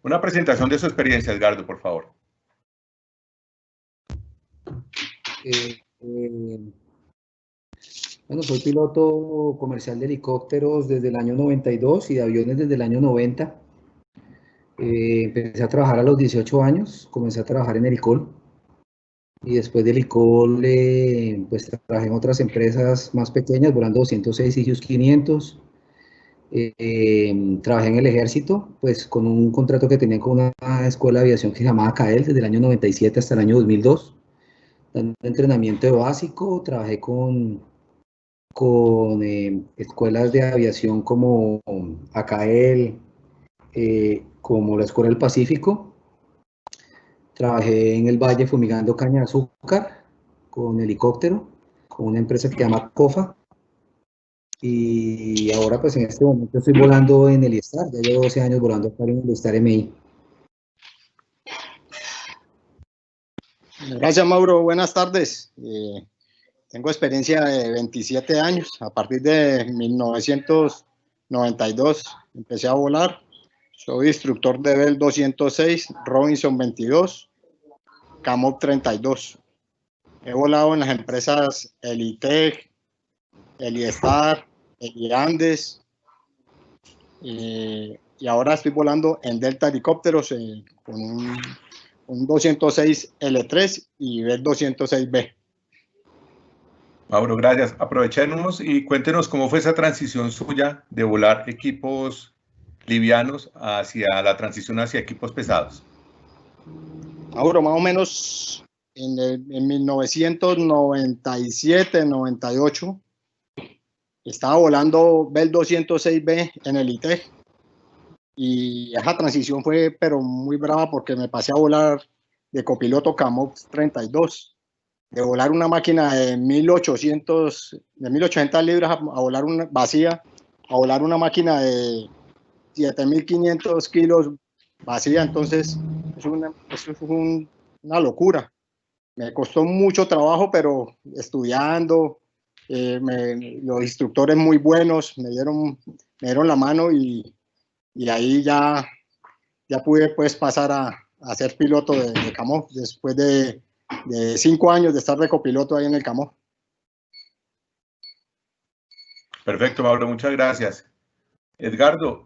Una presentación de su experiencia, Edgardo, por favor. Bueno, soy piloto comercial de helicópteros desde el año 92 y de aviones desde el año 90. Empecé a trabajar a los 18 años, comencé a trabajar en Helicol. Y después de Helicol, pues trabajé en otras empresas más pequeñas, volando 206 y Hughes 500. Trabajé en el ejército, pues con un contrato que tenía con una escuela de aviación que se llamaba CAEL desde el año 97 hasta el año 2002, dando entrenamiento de básico. Trabajé con escuelas de aviación como ACAEL, como la Escuela del Pacífico. Trabajé en el Valle fumigando caña de azúcar con helicóptero, con una empresa que se llama COFA. Y ahora pues en este momento estoy volando en el ISTAR, ya llevo 12 años volando acá en el ISTAR MI. Gracias, Mauro, buenas tardes. Tengo experiencia de 27 años, a partir de 1992 empecé a volar. Soy instructor de Bell 206, Robinson 22, Camov 32. He volado en las empresas Elitec, Eliestar, Eliandes, y ahora estoy volando en Delta Helicópteros con un 206 L3 y Bell 206B. Mauro, gracias. Aprovechemos y cuéntenos cómo fue esa transición suya de volar equipos livianos hacia la transición hacia equipos pesados. Mauro, más o menos en 1997, 98, estaba volando Bell 206B en el ITEC y esa transición fue pero muy brava porque me pasé a volar de copiloto Camov 32. De volar una máquina de 1800 libras a volar una vacía, a volar una máquina de 7500 kilos vacía. Entonces eso fue una locura. Me costó mucho trabajo, pero estudiando, los instructores muy buenos me dieron la mano y ahí ya pude pues pasar a ser piloto de Camov después de 5 años de estar de copiloto ahí en el Camov. Perfecto, Mauro, muchas gracias. Edgardo,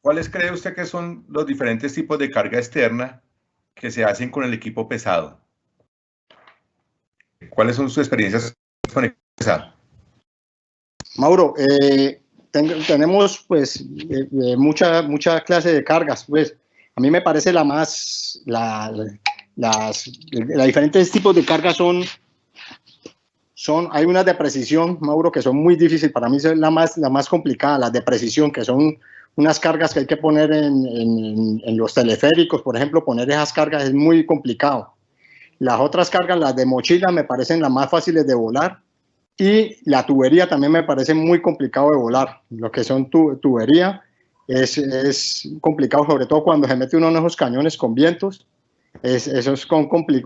¿cuáles cree usted que son los diferentes tipos de carga externa que se hacen con el equipo pesado? ¿Cuáles son sus experiencias con el equipo pesado? Mauro, tenemos pues mucha clase de cargas. Pues a mí me parece los diferentes tipos de cargas hay unas de precisión, Mauro, que son muy difíciles. Para mí es la más complicada, las de precisión, que son unas cargas que hay que poner en los teleféricos, por ejemplo. Poner esas cargas es muy complicado. Las otras cargas, las de mochila, me parecen las más fáciles de volar. Y la tubería también me parece muy complicado de volar. Lo que son tubería es complicado, sobre todo cuando se mete uno en esos cañones con vientos. Eso es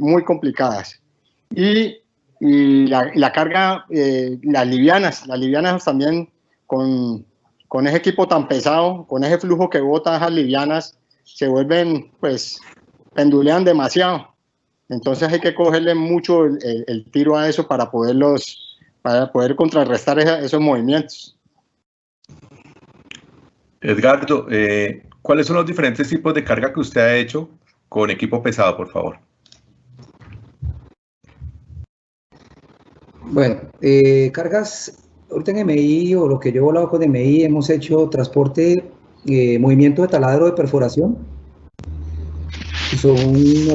muy complicadas. Y la carga, las livianas también, con ese equipo tan pesado, con ese flujo que bota esas livianas, se vuelven, pues, pendulean demasiado. Entonces hay que cogerle mucho el tiro a eso para poder contrarrestar esos movimientos. Edgardo, ¿cuáles son los diferentes tipos de carga que usted ha hecho con equipo pesado, por favor? Bueno, cargas, ahorita en MI, o lo que yo he volado con MI, hemos hecho transporte, movimiento de taladro de perforación. Son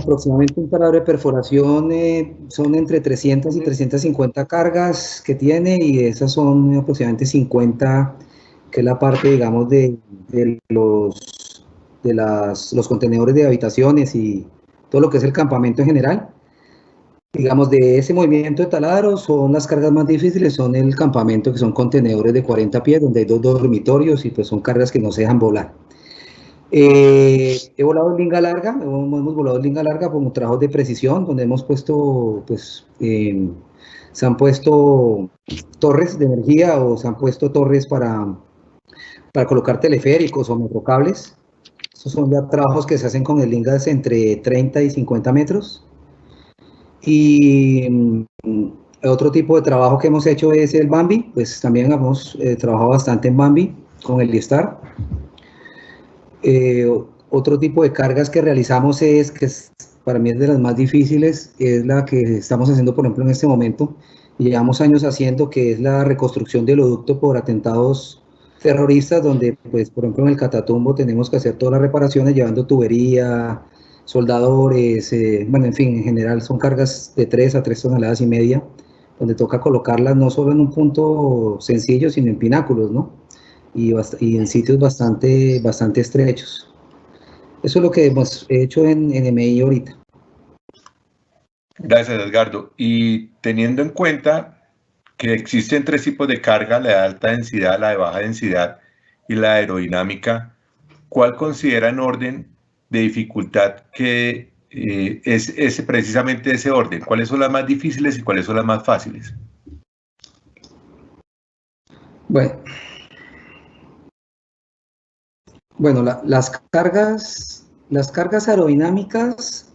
aproximadamente un taladro de perforación, son entre 300 y 350 cargas que tiene, y esas son aproximadamente 50, que es la parte, digamos, de los contenedores de habitaciones y todo lo que es el campamento en general. Digamos, de ese movimiento de taladro son las cargas más difíciles, son el campamento, que son contenedores de 40 pies, donde hay 2 dormitorios y pues son cargas que no se dejan volar. He volado en linga larga, hemos volado en linga larga con trabajos de precisión, donde hemos puesto, pues, se han puesto torres de energía o se han puesto torres para colocar teleféricos o metrocables. Esos son ya trabajos que se hacen con lingas entre 30 y 50 metros. Y otro tipo de trabajo que hemos hecho es el Bambi, pues también hemos trabajado bastante en Bambi con el Listar. Otro tipo de cargas que realizamos para mí es de las más difíciles, es la que estamos haciendo, por ejemplo, en este momento, y llevamos años haciendo, que es la reconstrucción del oleoducto por atentados terroristas, donde, pues, por ejemplo, en el Catatumbo tenemos que hacer todas las reparaciones llevando tubería, soldadores, bueno, en fin, en general son cargas de 3 a 3 toneladas y media, donde toca colocarlas no solo en un punto sencillo, sino en pináculos, ¿no? Y en sitios bastante estrechos. Eso es lo que hemos hecho en MI ahorita. Gracias, Edgardo. Y teniendo en cuenta que existen 3 tipos de carga, la de alta densidad, la de baja densidad y la aerodinámica, ¿cuál considera en orden de dificultad que es precisamente ese orden? ¿Cuáles son las más difíciles y cuáles son las más fáciles? Bueno, las cargas aerodinámicas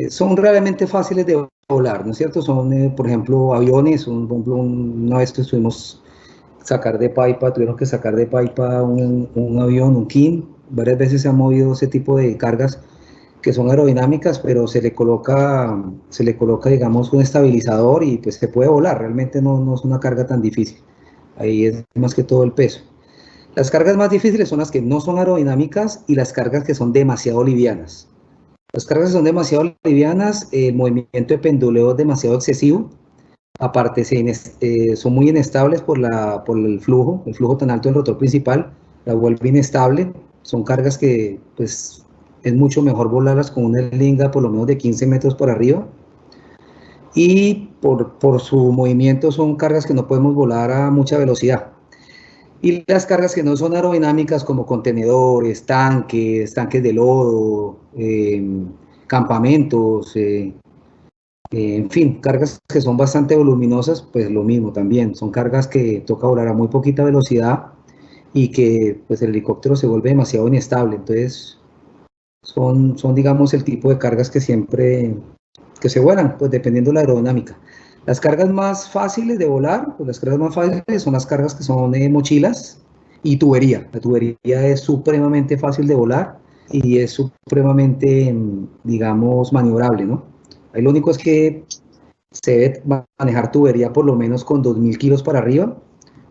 son realmente fáciles de volar, ¿no es cierto? Son, por ejemplo, aviones, por ejemplo, una vez que tuvieron que sacar de Paipa un avión, un King. Varias veces se han movido ese tipo de cargas que son aerodinámicas, pero se le coloca, digamos, un estabilizador y pues se puede volar. Realmente no es una carga tan difícil. Ahí es más que todo el peso. Las cargas más difíciles son las que no son aerodinámicas y las cargas que son demasiado livianas. Las cargas que son demasiado livianas, el movimiento de penduleo es demasiado excesivo. Aparte, son muy inestables por el flujo tan alto del rotor principal, la vuelve inestable. Son cargas que, pues, es mucho mejor volarlas con una linga por lo menos de 15 metros para arriba. Y por su movimiento son cargas que no podemos volar a mucha velocidad. Y las cargas que no son aerodinámicas, como contenedores, tanques de lodo, campamentos, en fin, cargas que son bastante voluminosas, pues lo mismo también. Son cargas que toca volar a muy poquita velocidad y que pues el helicóptero se vuelve demasiado inestable. Entonces, son digamos, el tipo de cargas que que se vuelan, pues dependiendo de la aerodinámica. Las cargas más fáciles de volar, pues las cargas más fáciles son las cargas que son mochilas y tubería. La tubería es supremamente fácil de volar y es supremamente, digamos, maniobrable, ¿no? Ahí lo único es que se debe manejar tubería por lo menos con 2.000 kilos para arriba,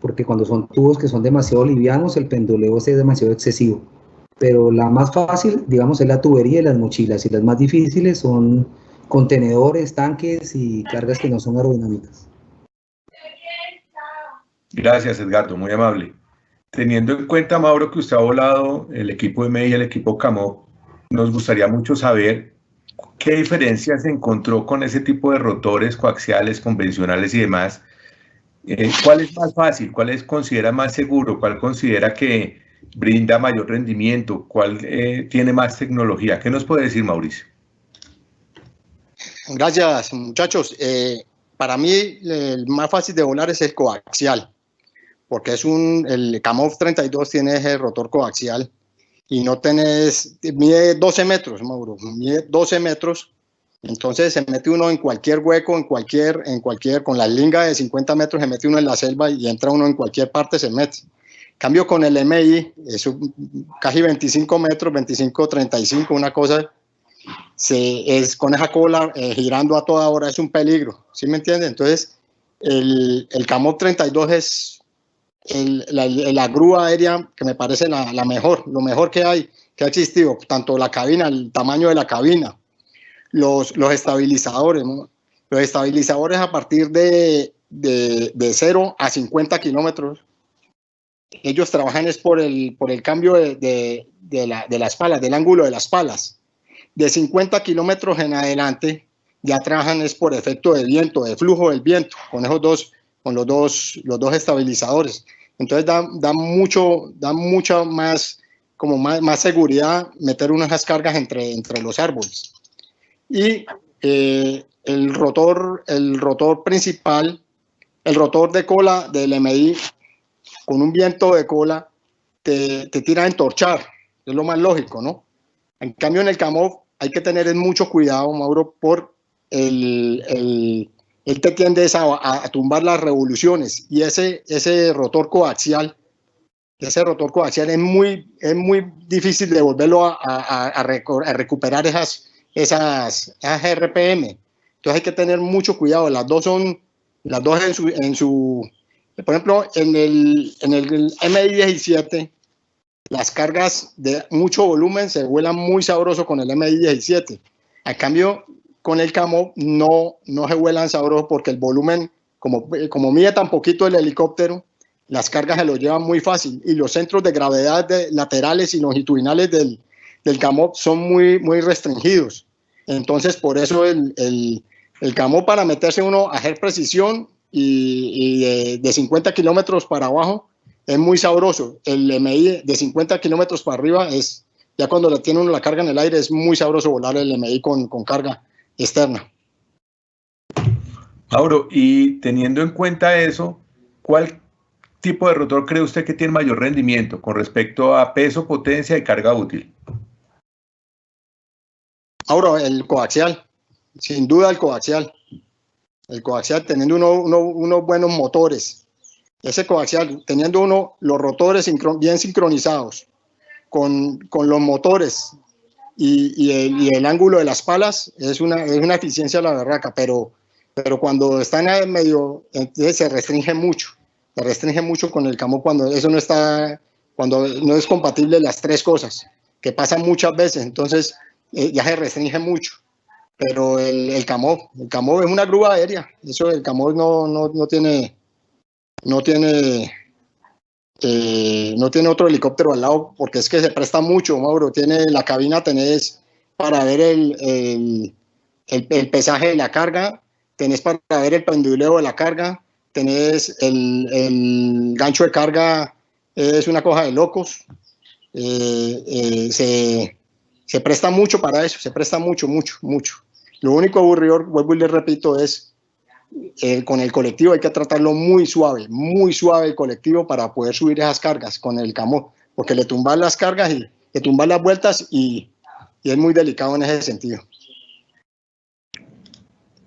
porque cuando son tubos que son demasiado livianos, el penduleo es demasiado excesivo. Pero la más fácil, digamos, es la tubería y las mochilas, y las más difíciles son contenedores, tanques y cargas que no son aerodinámicas. Gracias, Edgardo, muy amable. Teniendo en cuenta, Mauro, que usted ha volado el equipo MI y el equipo CAMOP, nos gustaría mucho saber qué diferencias se encontró con ese tipo de rotores coaxiales, convencionales y demás. ¿Cuál es más fácil? ¿Cuál considera más seguro? ¿Cuál considera que brinda mayor rendimiento? ¿Cuál tiene más tecnología? ¿Qué nos puede decir, Mauricio? Gracias, muchachos. Para mí, el más fácil de volar es el coaxial, porque el CAMOF 32 tiene ese rotor coaxial y mide 12 metros, Mauro, mide 12 metros. Entonces se mete uno en cualquier hueco, con la linga de 50 metros se mete uno en la selva y entra uno en cualquier parte, se mete. Cambio con el MI, es casi 25 metros, 25, 35, una cosa, con esa cola girando a toda hora, es un peligro, ¿sí me entienden? Entonces, el CAMOF 32 es la grúa aérea que me parece lo mejor que ha existido, tanto la cabina, el tamaño de la cabina, los estabilizadores, ¿no? Los estabilizadores a partir de 0 a 50 kilómetros, ellos trabajan es por el cambio de las palas, del ángulo de las palas. De 50 kilómetros en adelante, ya trabajan es por efecto de viento, de flujo del viento, con los dos estabilizadores. Entonces da mucha más, como más seguridad meter unas cargas entre los árboles. Y el rotor principal, el rotor de cola del MI, con un viento de cola, te tira a entorchar, es lo más lógico, ¿no? En cambio, en el Kamov hay que tener mucho cuidado, Mauro, por él te tiende a tumbar las revoluciones, y ese rotor coaxial es muy difícil de volverlo a recuperar esas RPM. Entonces hay que tener mucho cuidado. Las dos en su por ejemplo, en el MI-17, las cargas de mucho volumen se vuelan muy sabroso con el MI-17. A cambio, con el Kamov no se vuelan sabroso, porque el volumen, como mide tan poquito el helicóptero, las cargas se lo llevan muy fácil, y los centros de gravedad laterales y longitudinales del Kamov son muy restringidos. Entonces, por eso el Kamov, para meterse uno a hacer precisión y de 50 kilómetros para abajo, es muy sabroso. El MI de 50 kilómetros para arriba ya cuando le tiene uno la carga en el aire, es muy sabroso volar el MI con carga externa. Mauro, y teniendo en cuenta eso, ¿cuál tipo de rotor cree usted que tiene mayor rendimiento con respecto a peso, potencia y carga útil? Mauro, el coaxial, sin duda el coaxial. El coaxial, teniendo unos buenos motores. Ese coaxial, teniendo los rotores bien sincronizados con los motores y el ángulo de las palas, es una eficiencia a la berraca, pero cuando están en medio, se restringe mucho con el Kamov, cuando no es compatible las tres cosas, que pasan muchas veces. Entonces ya se restringe mucho. Pero el Kamov es una grúa aérea. Eso, el Kamov no tiene otro helicóptero al lado, porque es que se presta mucho, Mauro. Tiene la cabina, tenés para ver el pesaje de la carga, tenés para ver el penduleo de la carga, tenés el gancho de carga, es una cosa de locos. Se presta mucho para eso, se presta mucho. Lo único aburridor, vuelvo y les repito, es con el colectivo hay que tratarlo muy suave el colectivo, para poder subir esas cargas con el Kamov, porque le tumban las cargas y le tumban las vueltas, y es muy delicado en ese sentido.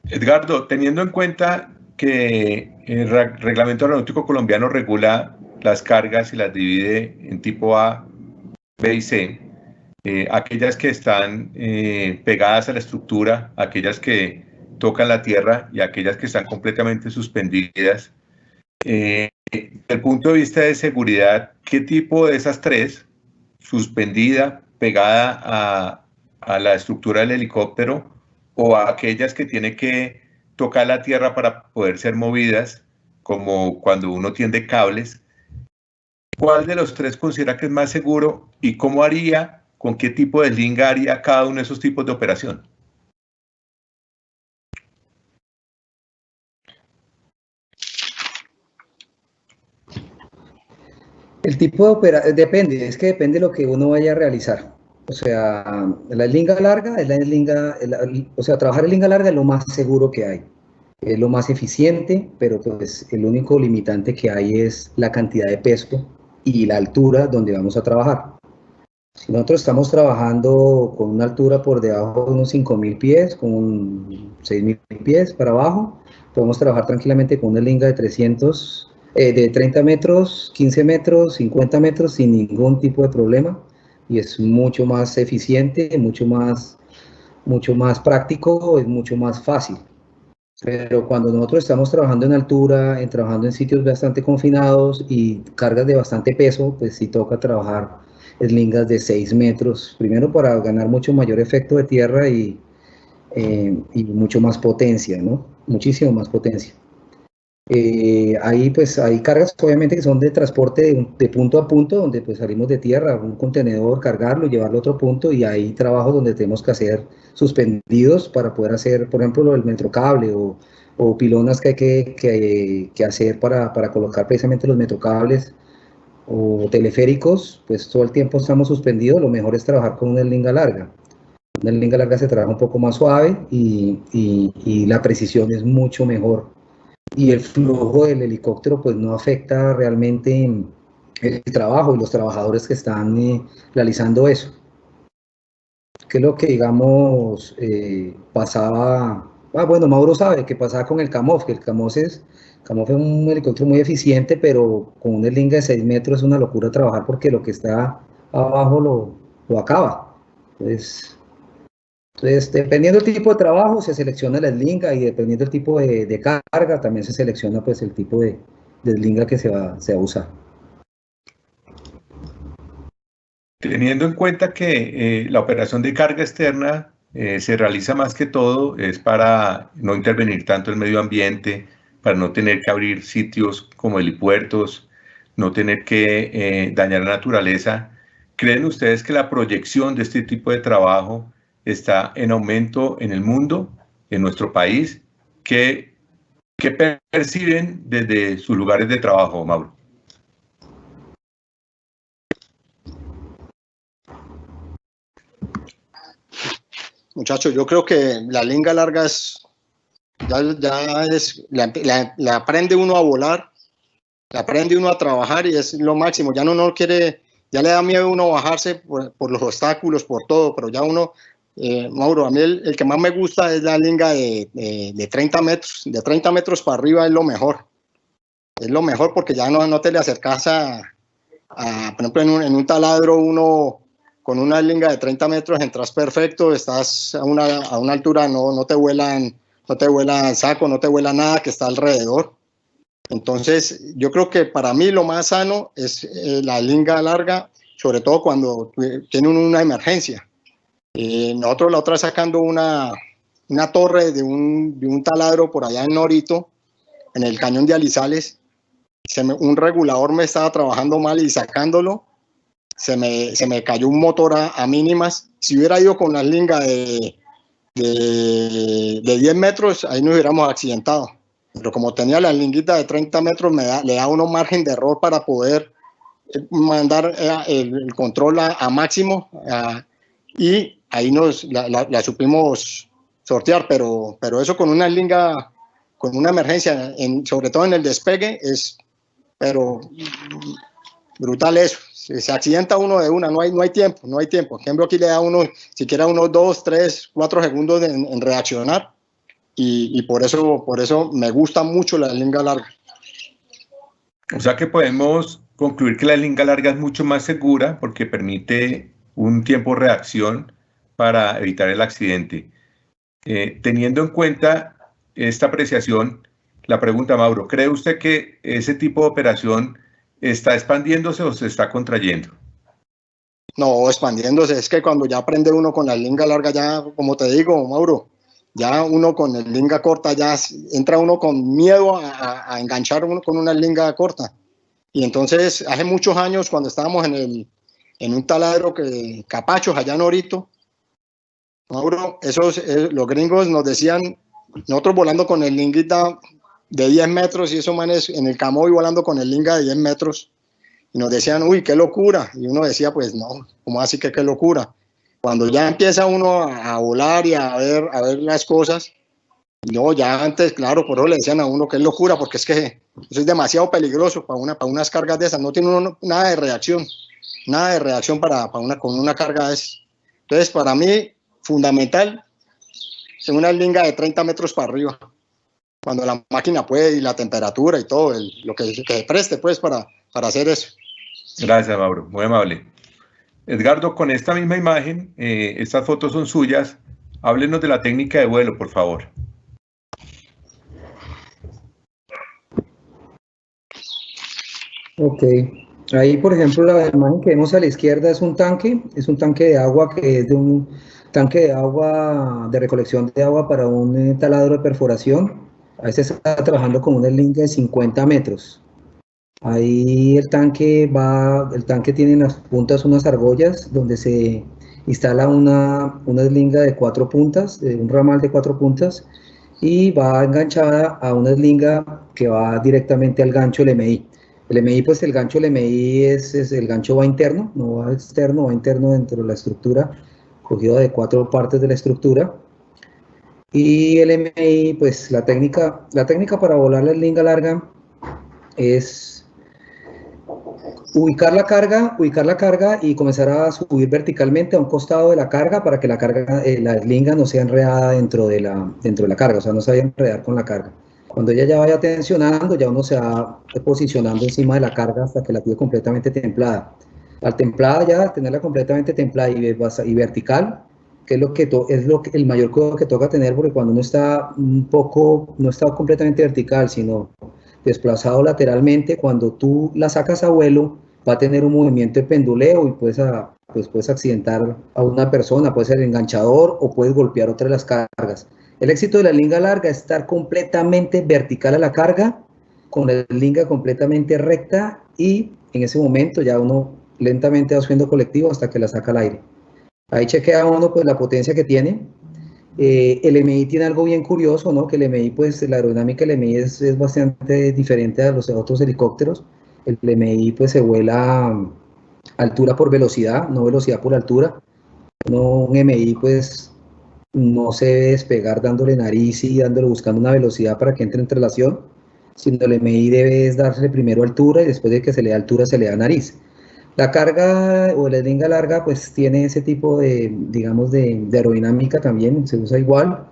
Edgardo, teniendo en cuenta que el reglamento aeronáutico colombiano regula las cargas y las divide en tipo A, B y C, aquellas que están pegadas a la estructura, aquellas que tocan la tierra y aquellas que están completamente suspendidas. Desde el punto de vista de seguridad, ¿qué tipo de esas tres, suspendida, pegada a la estructura del helicóptero, o a aquellas que tiene que tocar la tierra para poder ser movidas, como cuando uno tiende cables, cuál de los tres considera que es más seguro, y cómo haría, con qué tipo de linga haría cada uno de esos tipos de operación? El tipo de operación depende de lo que uno vaya a realizar. O sea, la linga larga trabajar en linga larga es lo más seguro que hay. Es lo más eficiente, pero pues el único limitante que hay es la cantidad de peso y la altura donde vamos a trabajar. Si nosotros estamos trabajando con una altura por debajo de unos 5.000 pies, con 6.000 pies para abajo, podemos trabajar tranquilamente con una linga de 30 metros, 15 metros, 50 metros sin ningún tipo de problema, y es mucho más eficiente, mucho más práctico, es mucho más fácil. Pero cuando nosotros estamos trabajando en altura, trabajando en sitios bastante confinados y cargas de bastante peso, pues sí toca trabajar lingas de 6 metros, primero para ganar mucho mayor efecto de tierra y mucho más potencia, ¿no? Muchísimo más potencia. Ahí pues hay cargas obviamente que son de transporte de punto a punto, donde pues salimos de tierra, un contenedor, cargarlo y llevarlo a otro punto, y hay trabajos donde tenemos que hacer suspendidos para poder hacer, por ejemplo, lo del metrocable o pilonas que hay que hacer para colocar precisamente los metrocables o teleféricos, pues todo el tiempo estamos suspendidos. Lo mejor es trabajar con una linga larga. Una linga larga se trabaja un poco más suave y la precisión es mucho mejor. Y el flujo del helicóptero pues no afecta realmente el trabajo y los trabajadores que están realizando eso. Que es lo que, digamos, pasaba... bueno, Mauro sabe que pasaba con el CAMOF, que el CAMOF es un helicóptero muy eficiente, pero con una linga de 6 metros es una locura trabajar porque lo que está abajo lo acaba. Entonces, dependiendo del tipo de trabajo, se selecciona la eslinga, y dependiendo del tipo de carga, también se selecciona pues el tipo de eslinga que se va a usar. Teniendo en cuenta que la operación de carga externa se realiza más que todo es para no intervenir tanto el medio ambiente, para no tener que abrir sitios como helipuertos, no tener que dañar la naturaleza, ¿creen ustedes que la proyección de este tipo de trabajo está en aumento en el mundo, en nuestro país? ¿Qué perciben desde sus lugares de trabajo, Mauro? Muchachos, yo creo que la linga larga la aprende uno a volar, la aprende uno a trabajar y es lo máximo. Ya no quiere, ya le da miedo a uno bajarse por los obstáculos, por todo, pero ya uno, Mauro, a mí el que más me gusta es la linga de 30 metros, de 30 metros para arriba es lo mejor porque ya no te le acercas por ejemplo, en un taladro uno con una linga de 30 metros entras perfecto, estás a una altura, no te vuelan saco, no te vuela nada que está alrededor. Entonces, yo creo que para mí lo más sano es la linga larga, sobre todo cuando tiene una emergencia. Nosotros la otra vez sacando una torre de un taladro por allá en Norito, en el cañón de Alizales, un regulador me estaba trabajando mal y sacándolo, se me cayó un motor a mínimas. Si hubiera ido con la linga de 10 metros, ahí nos hubiéramos accidentado. Pero como tenía la linguita de 30 metros, le da uno margen de error para poder mandar el control a máximo, y ahí la supimos sortear, pero eso con una linga, con una emergencia, sobre todo en el despegue, pero brutal eso. Se accidenta uno de una, no hay tiempo. En cambio aquí le da uno siquiera unos 2, 3, 4 segundos en reaccionar, y por eso me gusta mucho la linga larga. O sea que podemos concluir que la linga larga es mucho más segura porque permite un tiempo de reacción para evitar el accidente. Teniendo en cuenta esta apreciación, la pregunta, Mauro, ¿cree usted que ese tipo de operación está expandiéndose o se está contrayendo? No, expandiéndose. Es que cuando ya aprende uno con la linga larga, ya, como te digo, Mauro, ya uno con la linga corta, ya entra uno con miedo a enganchar uno con una linga corta. Y entonces, hace muchos años, cuando estábamos en un taladro Capachos, allá en Orito, Mauro, los gringos nos decían, nosotros volando con el linguita de 10 metros y esos manes en el Camoy volando con el linga de 10 metros, y nos decían, uy, qué locura. Y uno decía, pues no, ¿cómo así que qué locura? Cuando ya empieza uno a volar y a ver las cosas, no, ya antes, claro, por eso le decían a uno que es locura, porque es que eso es demasiado peligroso para unas cargas de esas. No tiene uno nada de reacción con una carga de esas. Entonces, para mí, fundamental es una linga de 30 metros para arriba, cuando la máquina puede, y la temperatura y todo, lo que se preste pues para hacer eso. Gracias, Mauro, muy amable. Edgardo, con esta misma imagen, estas fotos son suyas. Háblenos de la técnica de vuelo, por favor. Ok, ahí por ejemplo la imagen que vemos a la izquierda es un tanque de agua, que es de un tanque de agua, de recolección de agua para un taladro de perforación. A veces está trabajando con una slinga de 50 metros. Ahí el tanque tiene en las puntas unas argollas donde se instala una slinga de 4 puntas, un ramal de 4 puntas, y va enganchada a una slinga que va directamente al gancho LMI. El LMI, pues el gancho LMI el gancho va interno, no va externo, va interno dentro de la estructura, cogido de 4 partes de la estructura. Y el LMI, pues la técnica para volar la slinga larga es ubicar la carga y comenzar a subir verticalmente a un costado de la carga para que la slinga no sea enredada dentro de la carga, o sea, no se vaya a enredar con la carga. Cuando ella ya vaya tensionando, ya uno se va posicionando encima de la carga hasta que la tiene completamente templada. Al templada ya, tenerla completamente templada y vertical, que es el mayor cuidado que toca tener, porque cuando uno está no está completamente vertical, sino desplazado lateralmente, cuando tú la sacas a vuelo, va a tener un movimiento de penduleo y puedes accidentar a una persona, puede ser enganchador o puedes golpear otra de las cargas. El éxito de la slinga larga es estar completamente vertical a la carga, con la slinga completamente recta, y en ese momento ya uno lentamente va subiendo colectivo hasta que la saca al aire. Ahí chequea uno pues la potencia que tiene. El LMI tiene algo bien curioso, ¿no? Que el LMI, pues la aerodinámica del LMI es bastante diferente a los otros helicópteros. El LMI pues se vuela altura por velocidad, no velocidad por altura. Un MI pues no se debe despegar dándole nariz y buscando una velocidad para que entre en traslación, sino el MI debe darle primero altura y después de que se le da altura se le da nariz. La carga o la slinga larga pues tiene ese tipo digamos, de aerodinámica también, se usa igual.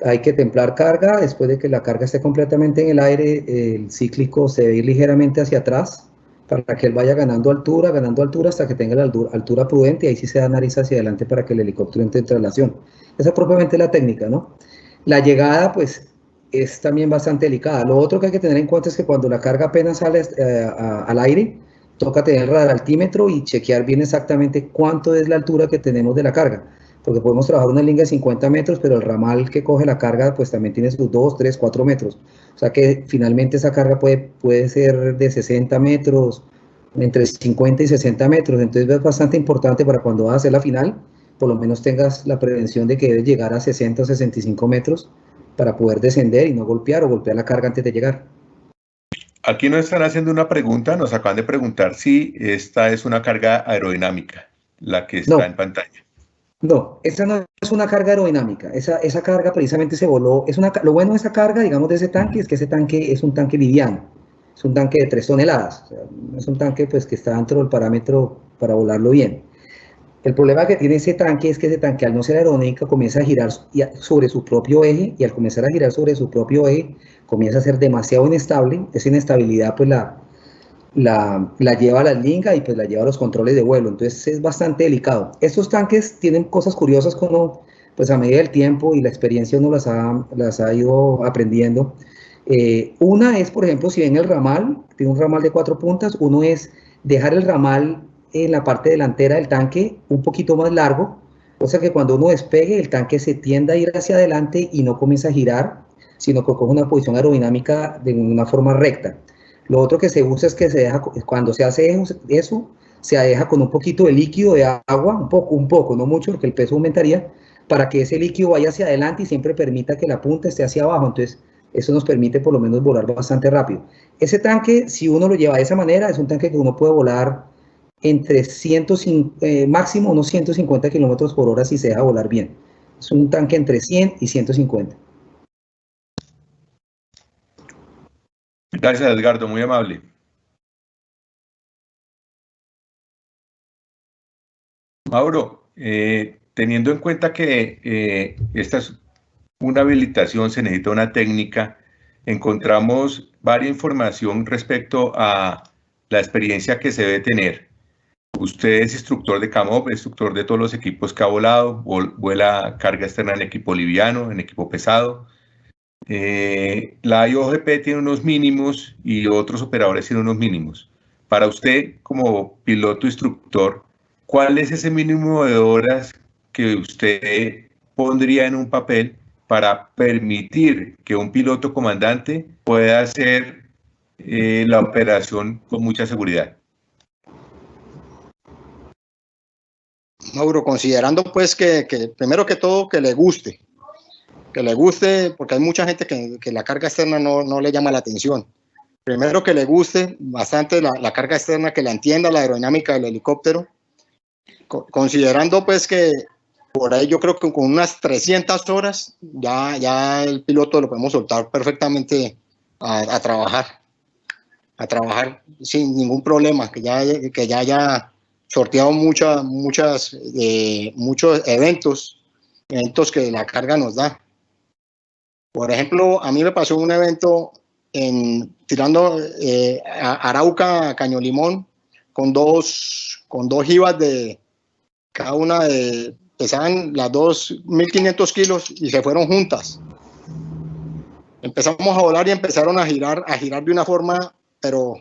Hay que templar carga, después de que la carga esté completamente en el aire, el cíclico se debe ir ligeramente hacia atrás para que él vaya ganando altura hasta que tenga la altura prudente, y ahí sí se da nariz hacia adelante para que el helicóptero entre en traslación. Esa es propiamente la técnica, ¿no? La llegada pues es también bastante delicada. Lo otro que hay que tener en cuenta es que cuando la carga apenas sale al aire, toca tener el radar-altímetro y chequear bien exactamente cuánto es la altura que tenemos de la carga, porque podemos trabajar una slinga de 50 metros, pero el ramal que coge la carga pues también tiene sus 2, 3, 4 metros, o sea que finalmente esa carga puede ser de 60 metros, entre 50 y 60 metros, entonces es bastante importante para cuando vas a hacer la final, por lo menos tengas la prevención de que debes llegar a 60 o 65 metros para poder descender y no golpear o golpear la carga antes de llegar. Aquí nos están haciendo una pregunta, nos acaban de preguntar si esta es una carga aerodinámica, la que está en pantalla. No, esa no es una carga aerodinámica, esa carga precisamente se voló, lo bueno de esa carga, digamos, de ese tanque, es que ese tanque es un tanque liviano, es un tanque de 3 toneladas, o sea, es un tanque pues que está dentro del parámetro para volarlo bien. El problema que tiene ese tanque es que ese tanque, al no ser aerodinámico, comienza a girar sobre su propio eje, y al comenzar a girar sobre su propio eje, comienza a ser demasiado inestable. Esa inestabilidad pues la lleva a la slinga y pues la lleva a los controles de vuelo, entonces es bastante delicado. Estos tanques tienen cosas curiosas como, pues a medida del tiempo y la experiencia uno las ha ido aprendiendo. Una es, por ejemplo, si ven el ramal, tiene un ramal de 4 puntas, uno es dejar el ramal en la parte delantera del tanque un poquito más largo, o sea que cuando uno despegue el tanque se tiende a ir hacia adelante y no comienza a girar, sino que coge una posición aerodinámica de una forma recta. Lo otro que se usa es que cuando se hace eso, se deja con un poquito de líquido de agua, un poco, no mucho, porque el peso aumentaría, para que ese líquido vaya hacia adelante y siempre permita que la punta esté hacia abajo. Entonces, eso nos permite por lo menos volar bastante rápido. Ese tanque, si uno lo lleva de esa manera, es un tanque que uno puede volar entre máximo unos 150 kilómetros por hora si se deja volar bien. Es un tanque entre 100 y 150. Gracias, Edgardo, muy amable. Mauro, teniendo en cuenta que esta es una habilitación, se necesita una técnica, encontramos varias información respecto a la experiencia que se debe tener. Usted es instructor de CAMOP, instructor de todos los equipos que ha volado, vuela carga externa en equipo liviano, en equipo pesado. La IOGP tiene unos mínimos y otros operadores tienen unos mínimos. Para usted, como piloto instructor, ¿cuál es ese mínimo de horas que usted pondría en un papel para permitir que un piloto comandante pueda hacer la operación con mucha seguridad? Mauro, considerando pues que primero que todo que le guste, porque hay mucha gente que la carga externa no le llama la atención. Primero que le guste bastante la carga externa, que la entienda la aerodinámica del helicóptero, considerando pues que por ahí yo creo que con unas 300 horas ya el piloto lo podemos soltar perfectamente a trabajar sin ningún problema, que ya haya sorteado muchos eventos que la carga nos da. Por ejemplo, a mí me pasó un evento tirando Arauca, Caño Limón, con dos jivas de cada una pesaban las dos 1.500 kilos y se fueron juntas. Empezamos a volar y empezaron a girar de una forma, pero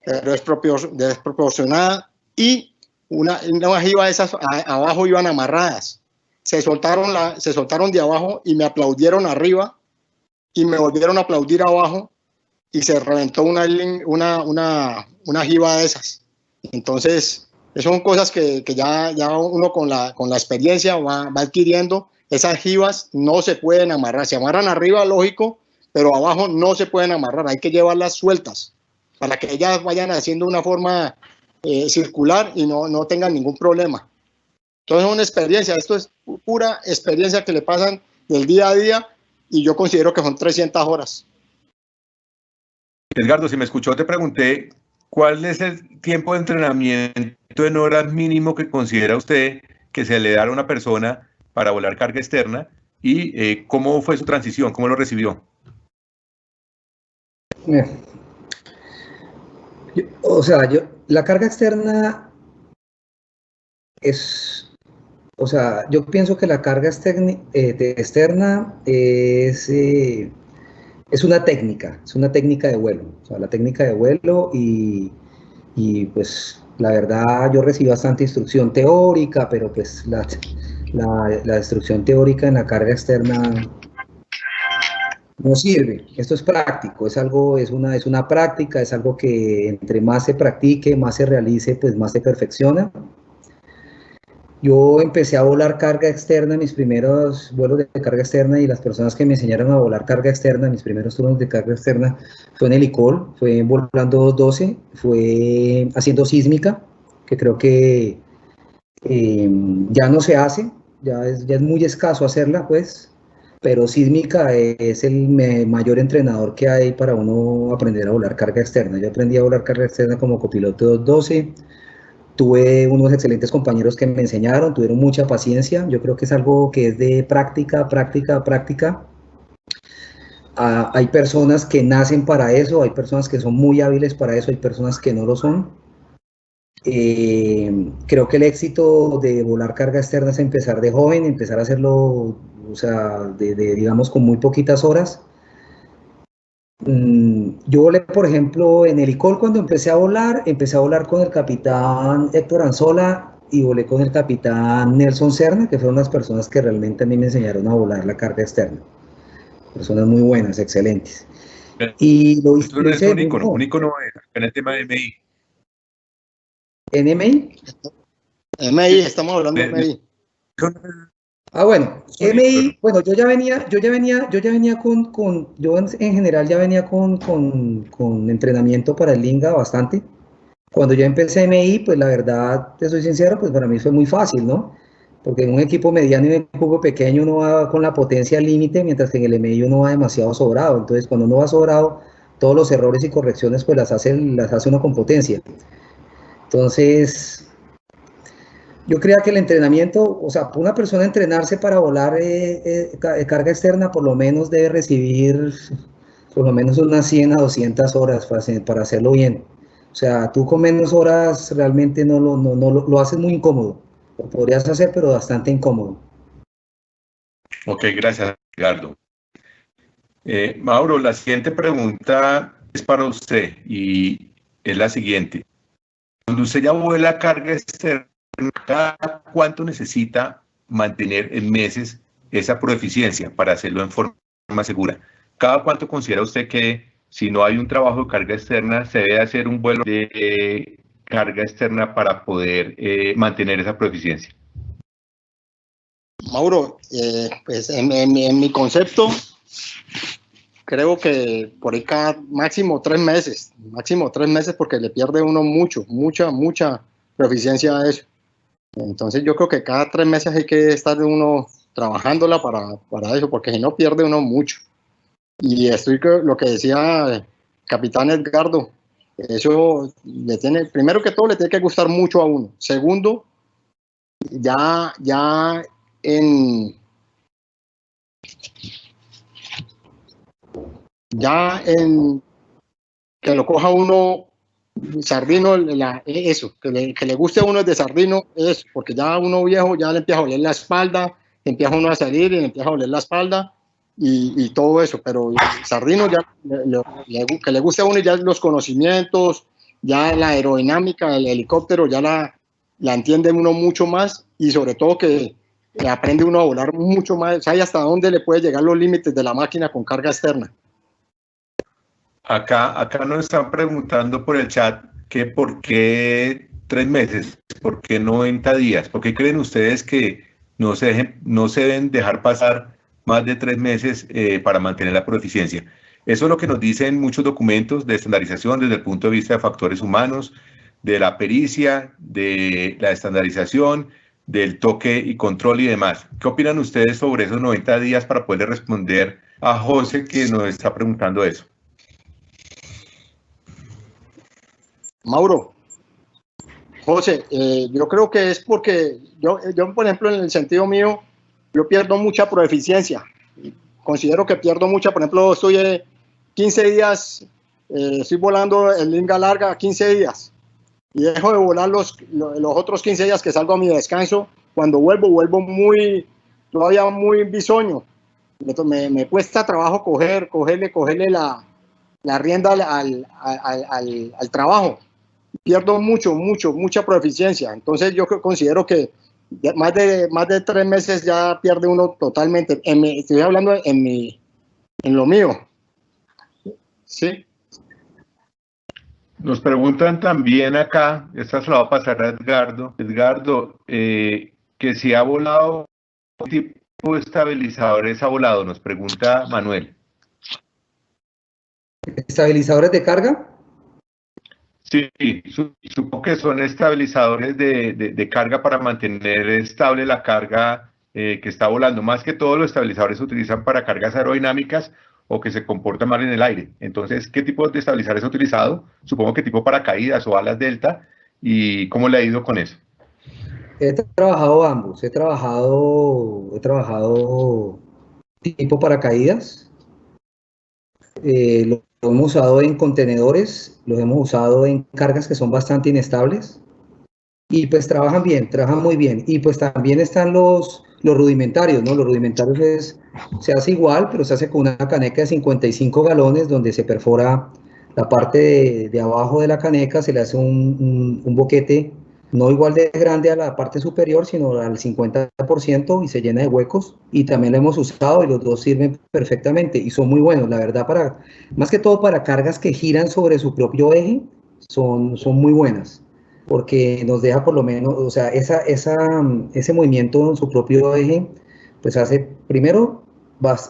desproporcionada, y una jiba de esas abajo iban amarradas. Se soltaron de abajo y me aplaudieron arriba y me volvieron a aplaudir abajo y se reventó una jiba de esas. Entonces, son cosas que ya uno con la experiencia va adquiriendo. Esas jibas no se pueden amarrar. Se amarran arriba, lógico, pero abajo no se pueden amarrar. Hay que llevarlas sueltas para que ellas vayan haciendo una forma circular y no tengan ningún problema. Entonces es una experiencia, esto es pura experiencia que le pasan del día a día, y yo considero que son 300 horas. Edgardo, si me escuchó, te pregunté cuál es el tiempo de entrenamiento en horas mínimo que considera usted que se le da a una persona para volar carga externa, y cómo fue su transición, cómo lo recibió. La carga externa es... O sea, yo pienso que la carga externa es una técnica de vuelo. O sea, la técnica de vuelo y pues la verdad yo recibí bastante instrucción teórica, pero pues la instrucción teórica en la carga externa no sirve. Esto es práctico, es una práctica, es algo que entre más se practique, más se realice, pues más se perfecciona. Yo empecé a volar carga externa, mis primeros vuelos de carga externa, y las personas que me enseñaron a volar carga externa, mis primeros turnos de carga externa, fue en el ICOL, fue volando 212, fue haciendo sísmica, que creo que ya no se hace, ya es muy escaso hacerla, pues, pero sísmica es el mayor entrenador que hay para uno aprender a volar carga externa. Yo aprendí a volar carga externa como copiloto 212, tuve unos excelentes compañeros que me enseñaron, tuvieron mucha paciencia. Yo creo que es algo que es de práctica. Hay personas que nacen para eso, hay personas que son muy hábiles para eso, hay personas que no lo son. Creo que el éxito de volar carga externa es empezar de joven, empezar a hacerlo, o sea, digamos, con muy poquitas horas. Yo volé, por ejemplo, en el ICOL. Cuando empecé a volar con el capitán Héctor Anzola y volé con el capitán Nelson Serna, que fueron las personas que realmente a mí me enseñaron a volar la carga externa. Personas muy buenas, excelentes. Y lo hice. Es un ícono en el tema de MI. ¿En MI? MI, estamos hablando de MI. Ah, bueno, MI, bueno, yo en general ya venía con entrenamiento para el Linga bastante. Cuando yo empecé MI, pues la verdad, te soy sincero, pues para mí fue muy fácil, ¿no? Porque en un equipo mediano y un equipo pequeño uno va con la potencia al límite, mientras que en el MI uno va demasiado sobrado. Entonces, cuando uno va sobrado, todos los errores y correcciones pues las hace uno con potencia. Entonces, yo creía que el entrenamiento, o sea, una persona entrenarse para volar carga externa, por lo menos debe recibir por lo menos unas 100 a 200 horas para hacerlo bien. O sea, tú con menos horas realmente no lo haces muy incómodo. Lo podrías hacer, pero bastante incómodo. Ok, gracias, Edgardo. Mauro, la siguiente pregunta es para usted y es la siguiente. Cuando usted ya vuela carga externa, ¿cada cuánto necesita mantener en meses esa proeficiencia para hacerlo en forma segura. ¿Cada cuánto considera usted que si no hay un trabajo de carga externa, se debe hacer un vuelo de carga externa para poder mantener esa proeficiencia? Mauro, pues en mi concepto, creo que por ahí cada máximo 3 meses, porque le pierde uno mucha proficiencia a eso. Entonces yo creo que cada 3 meses hay que estar uno trabajándola para eso, porque si no pierde uno mucho. Y estoy lo que decía Capitán Edgardo, eso le tiene, primero que todo le tiene que gustar mucho a uno. Segundo, ya en que lo coja uno sardino, eso, que le guste a uno de sardino, eso, porque ya uno viejo ya le empieza a oler la espalda, empieza uno a salir y le empieza a oler la espalda y todo eso, pero sardino ya que le guste a uno ya los conocimientos, ya la aerodinámica del helicóptero ya la entiende uno mucho más y sobre todo que aprende uno a volar mucho más, sabe hasta dónde le puede llegar los límites de la máquina con carga externa. Acá nos están preguntando por el chat que por qué 3 meses, por qué 90 días, por qué creen ustedes que no se deben dejar pasar más de 3 meses para mantener la proeficiencia. Eso es lo que nos dicen muchos documentos de estandarización desde el punto de vista de factores humanos, de la pericia, de la estandarización, del toque y control y demás. ¿Qué opinan ustedes sobre esos 90 días para poderle responder a José que nos está preguntando eso? Mauro, José, yo creo que es porque yo, por ejemplo, en el sentido mío, yo pierdo mucha proeficiencia. Considero que pierdo mucha, por ejemplo, estoy 15 días, estoy volando en linga larga 15 días y dejo de volar los otros 15 días que salgo a mi descanso. Cuando vuelvo todavía muy bisoño. Me cuesta trabajo cogerle la rienda al trabajo. Pierdo mucha proeficiencia. Entonces yo considero que más de 3 meses ya pierde uno totalmente. Estoy hablando en lo mío. ¿Sí? Nos preguntan también acá, esta se la va a pasar a Edgardo. Edgardo, que si ha volado, ¿qué tipo de estabilizadores ha volado? Nos pregunta Manuel. ¿Estabilizadores de carga? Sí, supongo que son estabilizadores de carga para mantener estable la carga que está volando. Más que todo, los estabilizadores se utilizan para cargas aerodinámicas o que se comportan mal en el aire. Entonces, ¿qué tipo de estabilizadores ha utilizado? Supongo que tipo paracaídas o alas delta. ¿Y cómo le ha ido con eso? He trabajado ambos. He trabajado tipo paracaídas. Lo hemos usado en contenedores, los hemos usado en cargas que son bastante inestables y pues trabajan muy bien. Y pues también están los rudimentarios, ¿no? Los rudimentarios se hace igual, pero se hace con una caneca de 55 galones donde se perfora la parte de abajo de la caneca, se le hace un boquete no igual de grande a la parte superior, sino al 50% y se llena de huecos. Y también lo hemos usado y los dos sirven perfectamente y son muy buenos, la verdad, más que todo para cargas que giran sobre su propio eje, son muy buenas, porque nos deja por lo menos, o sea, ese movimiento en su propio eje, pues hace, primero,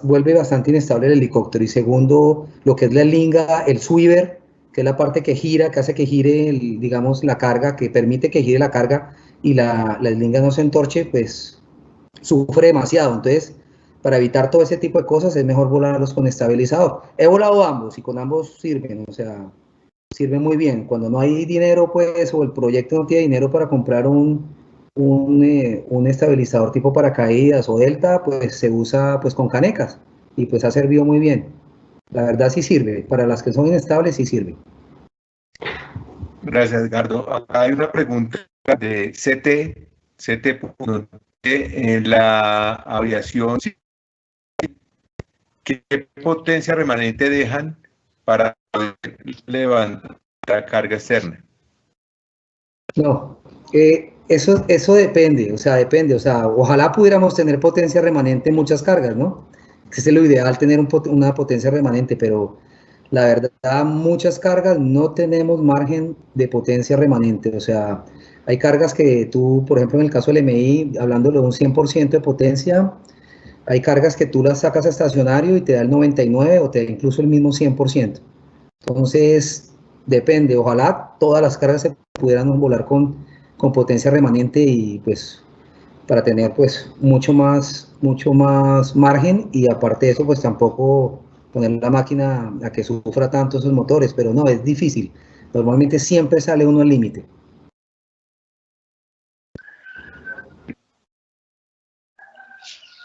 vuelve bastante inestable el helicóptero y segundo, lo que es la linga, el swivel, que es la parte que gira, que hace que gire, digamos, la carga, que permite que gire la carga y la linga no se entorche, pues sufre demasiado. Entonces, para evitar todo ese tipo de cosas, es mejor volarlos con estabilizador. He volado ambos y con ambos sirven, o sea, sirven muy bien. Cuando no hay dinero, pues, o el proyecto no tiene dinero para comprar un estabilizador tipo paracaídas o delta, pues se usa pues con canecas y pues ha servido muy bien. La verdad sí sirve, para las que son inestables sí sirve. Gracias, Edgardo. Acá hay una pregunta de CT. En la aviación, ¿qué potencia remanente dejan para levantar carga externa? No, Eso depende, o sea, ojalá pudiéramos tener potencia remanente en muchas cargas, ¿no? Ese es lo ideal, tener una potencia remanente, pero la verdad, muchas cargas no tenemos margen de potencia remanente, o sea, hay cargas que tú, por ejemplo, en el caso del MI, hablándolo de un 100% de potencia, hay cargas que tú las sacas a estacionario y te da el 99% o te da incluso el mismo 100%. Entonces, depende, ojalá todas las cargas se pudieran volar con potencia remanente y pues para tener pues mucho más margen y aparte de eso pues tampoco poner la máquina a que sufra tanto esos motores, pero no, es difícil. Normalmente siempre sale uno al límite.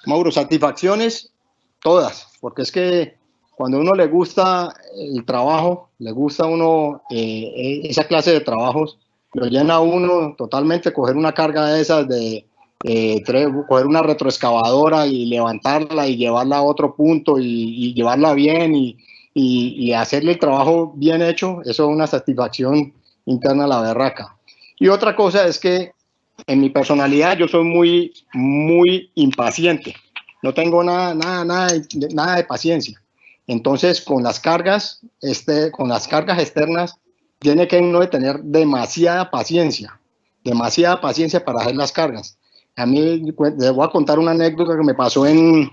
Mauro, satisfacciones todas, porque es que cuando a uno le gusta el trabajo, le gusta a uno esa clase de trabajos, lo llena a uno totalmente coger una carga de esas, coger una retroexcavadora y levantarla y llevarla a otro punto y llevarla bien y hacerle el trabajo bien hecho, eso es una satisfacción interna a la berraca. Y otra cosa es que en mi personalidad yo soy muy impaciente, no tengo nada de paciencia. Entonces, con las cargas externas, tiene que uno tener demasiada paciencia para hacer las cargas. A mí, les voy a contar una anécdota que me pasó en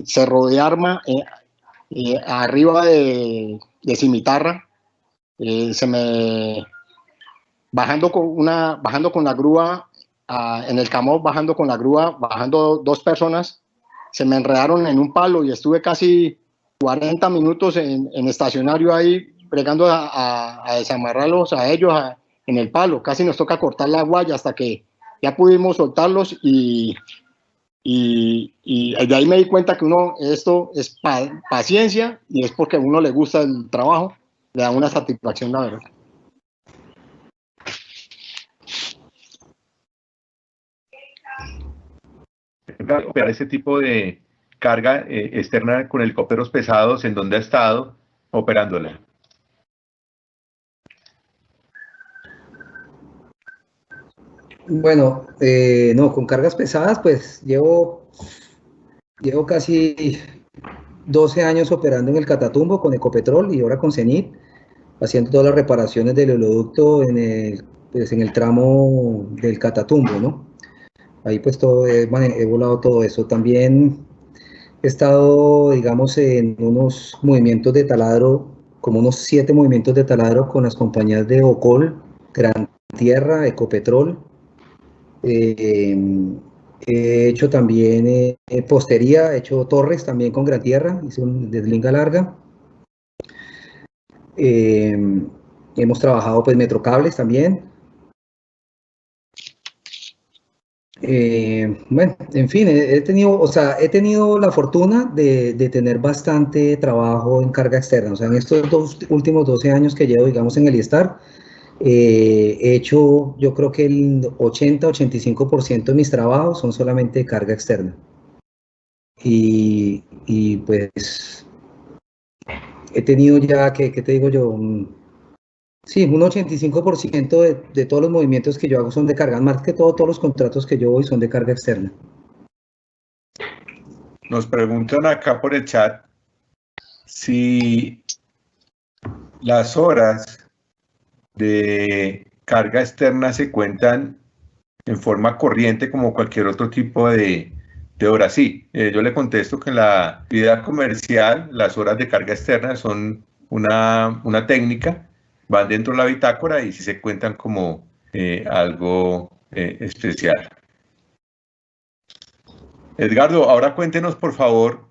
Cerro de Arma, arriba de Cimitarra. Bajando con la grúa, en el Camó, bajando con la grúa, bajando dos personas, se me enredaron en un palo y estuve casi 40 minutos en estacionario ahí, bregando a desamarrarlos a ellos en el palo. Casi nos toca cortar la guaya hasta que ya pudimos soltarlos y de ahí me di cuenta que esto es paciencia y es porque a uno le gusta el trabajo, le da una satisfacción, la verdad. Operar ese tipo de carga externa con helicópteros pesados, ¿en dónde ha estado operándola? Bueno, no, con cargas pesadas pues llevo casi 12 años operando en el Catatumbo con Ecopetrol y ahora con Cenit, haciendo todas las reparaciones del oleoducto en el tramo del Catatumbo, ¿no? Ahí pues he volado todo eso. También he estado, digamos, en unos movimientos de taladro, como unos 7 movimientos de taladro con las compañías de Ocol, Gran Tierra, Ecopetrol. He hecho también postería, he hecho torres también con Gran Tierra, hice un deslinga larga. Hemos trabajado pues metrocables también. Bueno, en fin, he tenido la fortuna de tener bastante trabajo en carga externa. O sea, en estos últimos 12 años que llevo, digamos, en el ISTAR, he hecho, yo creo que el 80-85% de mis trabajos son solamente de carga externa. Y pues he tenido ya, ¿qué te digo yo? Sí, un 85% de todos los movimientos que yo hago son de carga, más que todos los contratos que yo voy son de carga externa. Nos preguntan acá por el chat si las horas de carga externa se cuentan en forma corriente como cualquier otro tipo de horas. Sí, yo le contesto que en la actividad comercial las horas de carga externa son una técnica, van dentro de la bitácora y sí se cuentan como algo especial. Edgardo, ahora cuéntenos por favor,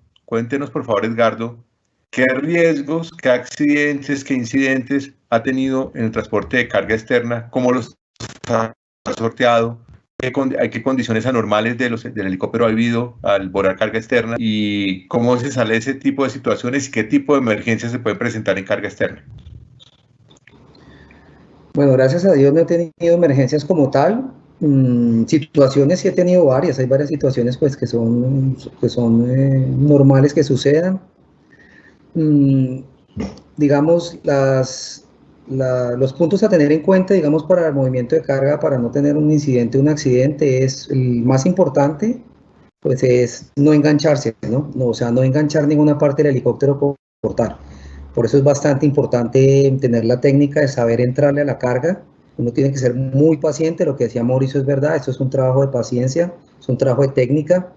Edgardo, ¿qué riesgos, qué accidentes, qué incidentes ha tenido en el transporte de carga externa? ¿Cómo los ha sorteado? ¿Qué condiciones anormales del helicóptero ha habido al volar carga externa? ¿Y cómo se sale de ese tipo de situaciones y qué tipo de emergencias se pueden presentar en carga externa? Bueno, gracias a Dios no he tenido emergencias como tal. Situaciones sí he tenido varias, hay varias situaciones pues que son normales que sucedan. Digamos, los puntos a tener en cuenta, digamos, para el movimiento de carga, para no tener un incidente, un accidente, es el más importante, pues es no engancharse, ¿no? O sea, no enganchar ninguna parte del helicóptero por cortar. Por eso es bastante importante tener la técnica de saber entrarle a la carga. Uno tiene que ser muy paciente, lo que decía Mauricio es verdad, esto es un trabajo de paciencia, es un trabajo de técnica.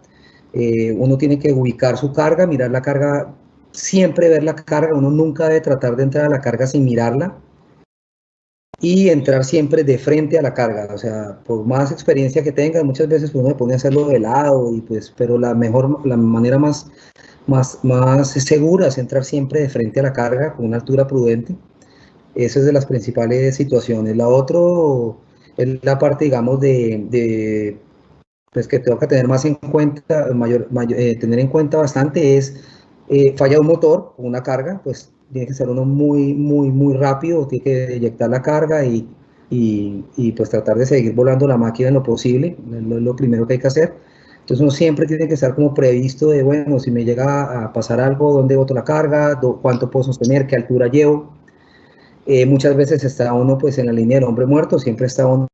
Uno tiene que ubicar su carga, mirar la carga, siempre ver la carga, uno nunca debe tratar de entrar a la carga sin mirarla y entrar siempre de frente a la carga, o sea, por más experiencia que tenga, muchas veces uno se pone a hacerlo de lado, y pues, pero la manera más segura es entrar siempre de frente a la carga con una altura prudente. Esa es de las principales situaciones. La otra es la parte, digamos, pues que tengo que tener más en cuenta, tener en cuenta bastante es falla un motor con una carga, pues tiene que ser uno muy rápido, tiene que eyectar la carga y pues tratar de seguir volando la máquina en lo posible, es lo primero que hay que hacer. Entonces uno siempre tiene que estar como previsto de, bueno, si me llega a pasar algo, ¿dónde boto la carga? ¿Cuánto puedo sostener? ¿Qué altura llevo? Muchas veces está uno pues en la línea del hombre muerto, siempre está uno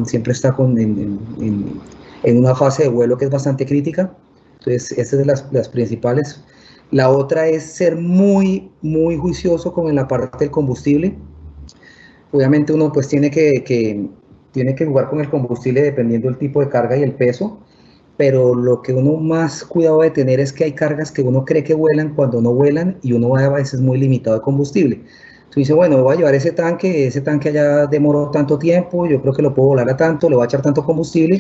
siempre está en una fase de vuelo que es bastante crítica. Entonces, esa es de las principales. La otra es ser muy juicioso con la parte del combustible. Obviamente uno pues tiene que jugar con el combustible dependiendo del tipo de carga y el peso, pero lo que uno más cuidado de tener es que hay cargas que uno cree que vuelan cuando no vuelan y uno va a veces muy limitado de combustible. Tú dices, bueno, voy a llevar ese tanque allá demoró tanto tiempo, yo creo que lo puedo volar a tanto, le voy a echar tanto combustible,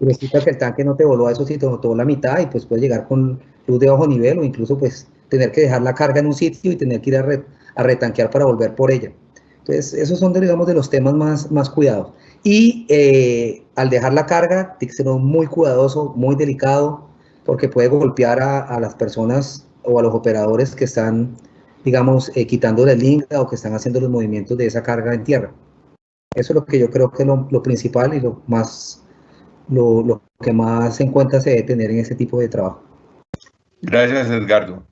y resulta que el tanque no te voló a eso, sino te voló la mitad, y pues puedes llegar con luz de bajo nivel, o incluso pues tener que dejar la carga en un sitio y tener que ir a retanquear para volver por ella. Entonces, esos son, digamos, de los temas más cuidados. Y al dejar la carga, tiene que ser muy cuidadoso, muy delicado, porque puede golpear a las personas o a los operadores que están, digamos, quitándole el link o que están haciendo los movimientos de esa carga en tierra. Eso es lo que yo creo que es lo principal y lo que más en cuenta se debe tener en ese tipo de trabajo. Gracias, Edgardo.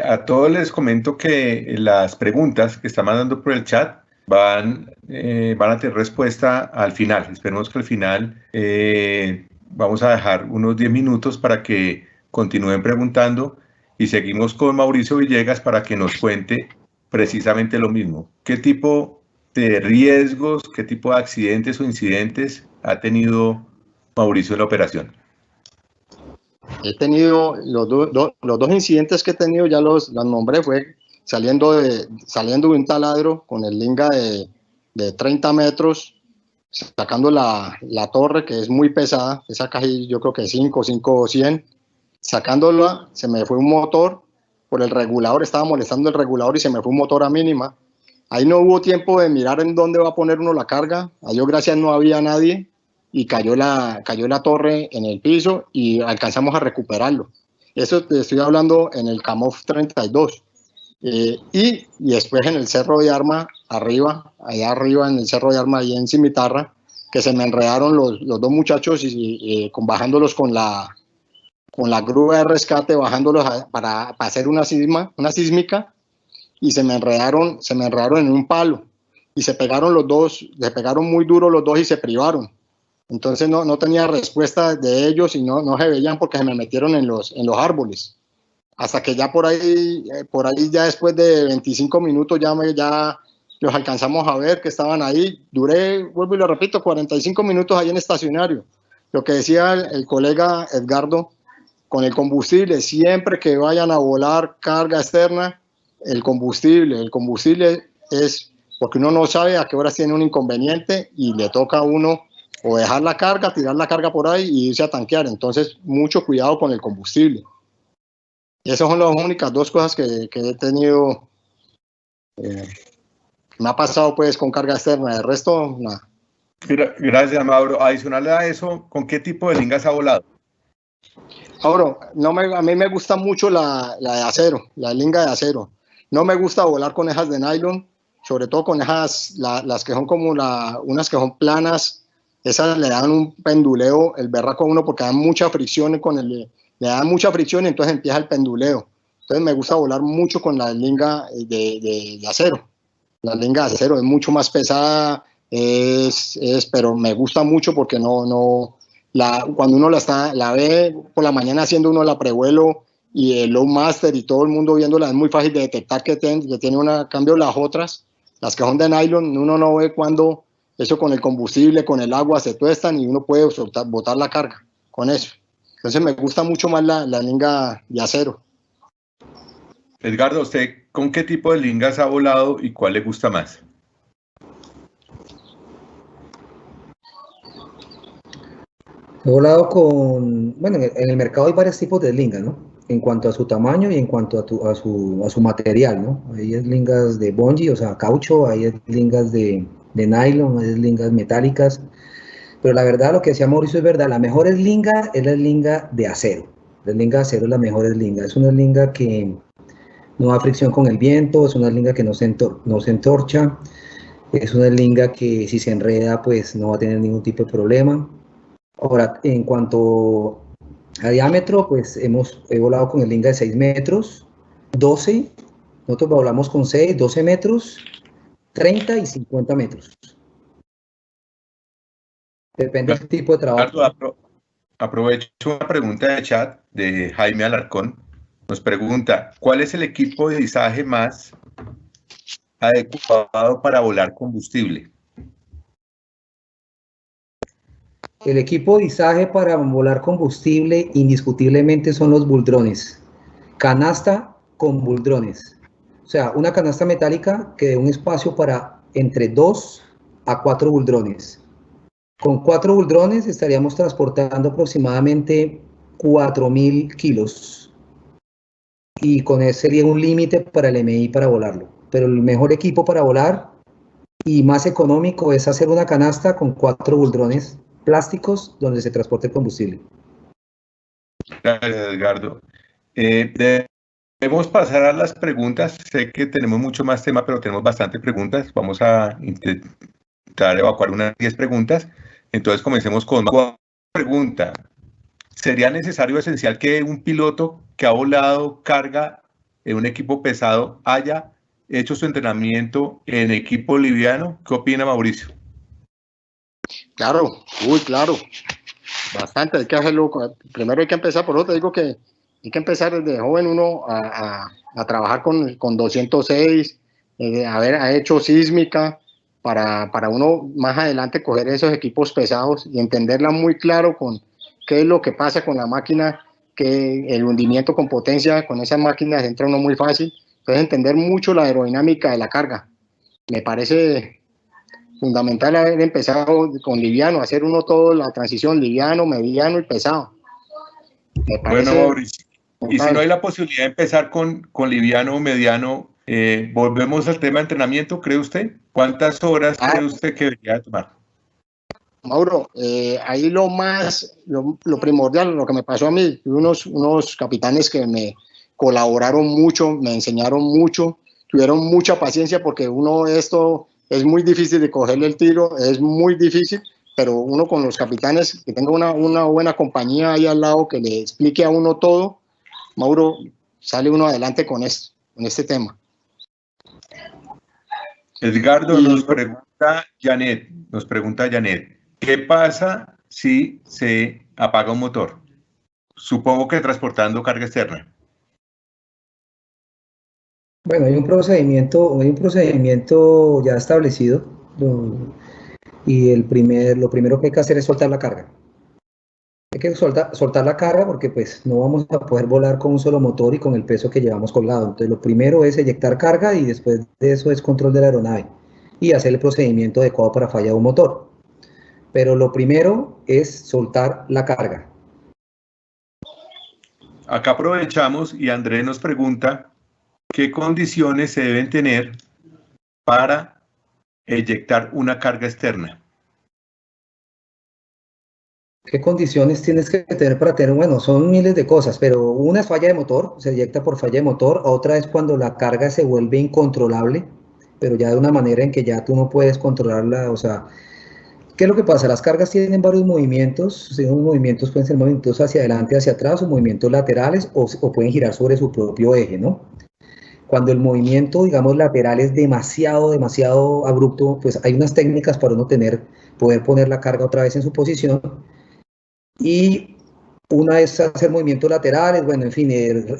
A todos les comento que las preguntas que están mandando por el chat van a tener respuesta al final. Esperemos que al final vamos a dejar unos 10 minutos para que continúen preguntando y seguimos con Mauricio Villegas para que nos cuente precisamente lo mismo. ¿Qué tipo de riesgos, qué tipo de accidentes o incidentes ha tenido Mauricio en la operación? He tenido los dos incidentes que he tenido, ya los nombré, fue saliendo de un taladro con el linga de 30 metros, sacando la torre, que es muy pesada, esa caja yo creo que 5,100, sacándola, se me fue un motor por el regulador, estaba molestando el regulador y se me fue un motor a mínima. Ahí no hubo tiempo de mirar en dónde va a poner uno la carga, a Dios gracias no había nadie, y cayó la torre en el piso y alcanzamos a recuperarlo. Eso te estoy hablando en el CAMOF 32. Y después en el Cerro de Arma, allá arriba en el Cerro de Arma, ahí en Cimitarra, que se me enredaron los dos muchachos bajándolos con la grúa de rescate, bajándolos para hacer una sísmica, y se me enredaron en un palo y se pegaron muy duro los dos y se privaron. Entonces no tenía respuesta de ellos y no se veían porque se me metieron en los árboles. Hasta que ya por ahí ya después de 25 minutos ya los alcanzamos a ver que estaban ahí. Duré, vuelvo y lo repito, 45 minutos ahí en estacionario. Lo que decía el colega Edgardo, con el combustible, siempre que vayan a volar carga externa, el combustible es porque uno no sabe a qué horas tiene un inconveniente y le toca a uno o dejar la carga, tirar la carga por ahí y irse a tanquear. Entonces, mucho cuidado con el combustible. Y esas son las únicas dos cosas que he tenido, me ha pasado pues con carga externa, de resto, nada. Gracias, Mauro. Adicional a eso, ¿con qué tipo de lingas ha volado? Mauro, a mí me gusta mucho la de acero, la linga de acero. No me gusta volar con esas de nylon, sobre todo con esas, las que son como unas que son planas. Esas le dan un penduleo el berraco a uno porque dan mucha fricción le dan mucha fricción y entonces empieza el penduleo. Entonces me gusta volar mucho con la linga de acero. La linga de acero es mucho más pesada, pero me gusta mucho porque cuando uno la ve por la mañana haciendo uno la prevuelo y el low master y todo el mundo viéndola, es muy fácil de detectar que tiene una. Cambio las otras, las que son de nylon, uno no ve cuando eso con el combustible, con el agua se tuestan y uno puede botar la carga con eso. Entonces me gusta mucho más la linga de acero. Edgardo, ¿usted con qué tipo de lingas ha volado y cuál le gusta más? He volado bueno, en el mercado hay varios tipos de lingas, ¿no? En cuanto a su tamaño y en cuanto a su material, ¿no? Hay lingas de bungee, o sea, caucho, hay lingas de nylon, hay lingas metálicas, pero la verdad, lo que decía Mauricio es verdad, la mejor linga es la linga de acero. La linga de acero es la mejor linga, es una linga que no da fricción con el viento, es una linga que no se entorcha, es una linga que si se enreda, pues no va a tener ningún tipo de problema. Ahora, en cuanto a diámetro, pues he volado con el linga de 6 metros, 12, nosotros volamos con 6, 12 metros, 30 y 50 metros. Depende del tipo de trabajo. Aprovecho una pregunta de chat de Jaime Alarcón. Nos pregunta, ¿cuál es el equipo de izaje más adecuado para volar combustible? El equipo de izaje para volar combustible indiscutiblemente son los buldrones. Canasta con buldrones. O sea, una canasta metálica que dé un espacio para entre 2 a 4 buldrones. Con 4 buldrones estaríamos transportando aproximadamente 4.000 kilos. Y con ese sería un límite para el MI para volarlo. Pero el mejor equipo para volar y más económico es hacer una canasta con 4 buldrones plásticos donde se transporte el combustible. Gracias, Edgardo. Debemos pasar a las preguntas. Sé que tenemos mucho más tema, pero tenemos bastantes preguntas. Vamos a intentar evacuar unas 10 preguntas. Entonces comencemos con una pregunta. ¿Sería necesario o esencial que un piloto que ha volado carga en un equipo pesado haya hecho su entrenamiento en equipo liviano? ¿Qué opina Mauricio? Claro, claro. Bastante, hay que hacerlo. Primero hay que empezar, por eso te digo que hay que empezar desde joven uno a trabajar con 206, ha hecho sísmica, para uno más adelante coger esos equipos pesados y entenderla muy claro con qué es lo que pasa con la máquina, que el hundimiento con potencia, con esas máquinas entra uno muy fácil. Entonces entender mucho la aerodinámica de la carga. Me parece fundamental haber empezado con liviano, hacer uno todo la transición liviano, mediano y pesado. Bueno, Mauricio, y si no hay la posibilidad de empezar con liviano o mediano, volvemos al tema de entrenamiento, ¿cree usted? ¿Cuántas horas cree usted que debería tomar? Mauro, ahí lo primordial, lo que me pasó a mí, unos capitanes que me colaboraron mucho, me enseñaron mucho, tuvieron mucha paciencia porque esto es muy difícil de cogerle el tiro, es muy difícil, pero uno con los capitanes, que tenga una buena compañía ahí al lado, que le explique a uno todo, Mauro, sale uno adelante con este tema. Edgardo, nos pregunta Janet, ¿qué pasa si se apaga un motor? Supongo que transportando carga externa. Bueno, hay un procedimiento ya establecido y lo primero que hay que hacer es soltar la carga. Hay que soltar la carga porque pues no vamos a poder volar con un solo motor y con el peso que llevamos colgado. Entonces lo primero es eyectar carga y después de eso es control de la aeronave y hacer el procedimiento adecuado para falla de un motor. Pero lo primero es soltar la carga. Acá aprovechamos y Andrés nos pregunta ¿qué condiciones se deben tener para eyectar una carga externa? ¿Qué condiciones tienes que tener para tener? Bueno, son miles de cosas, pero una es falla de motor, se eyecta por falla de motor, otra es cuando la carga se vuelve incontrolable, pero ya de una manera en que ya tú no puedes controlarla, o sea, ¿qué es lo que pasa? Las cargas tienen varios movimientos, unos movimientos pueden ser movimientos hacia adelante, hacia atrás, o movimientos laterales, o pueden girar sobre su propio eje, ¿no? Cuando el movimiento, digamos, lateral es demasiado abrupto, pues hay unas técnicas para uno poder poner la carga otra vez en su posición. Y una es hacer movimientos laterales, bueno, en fin,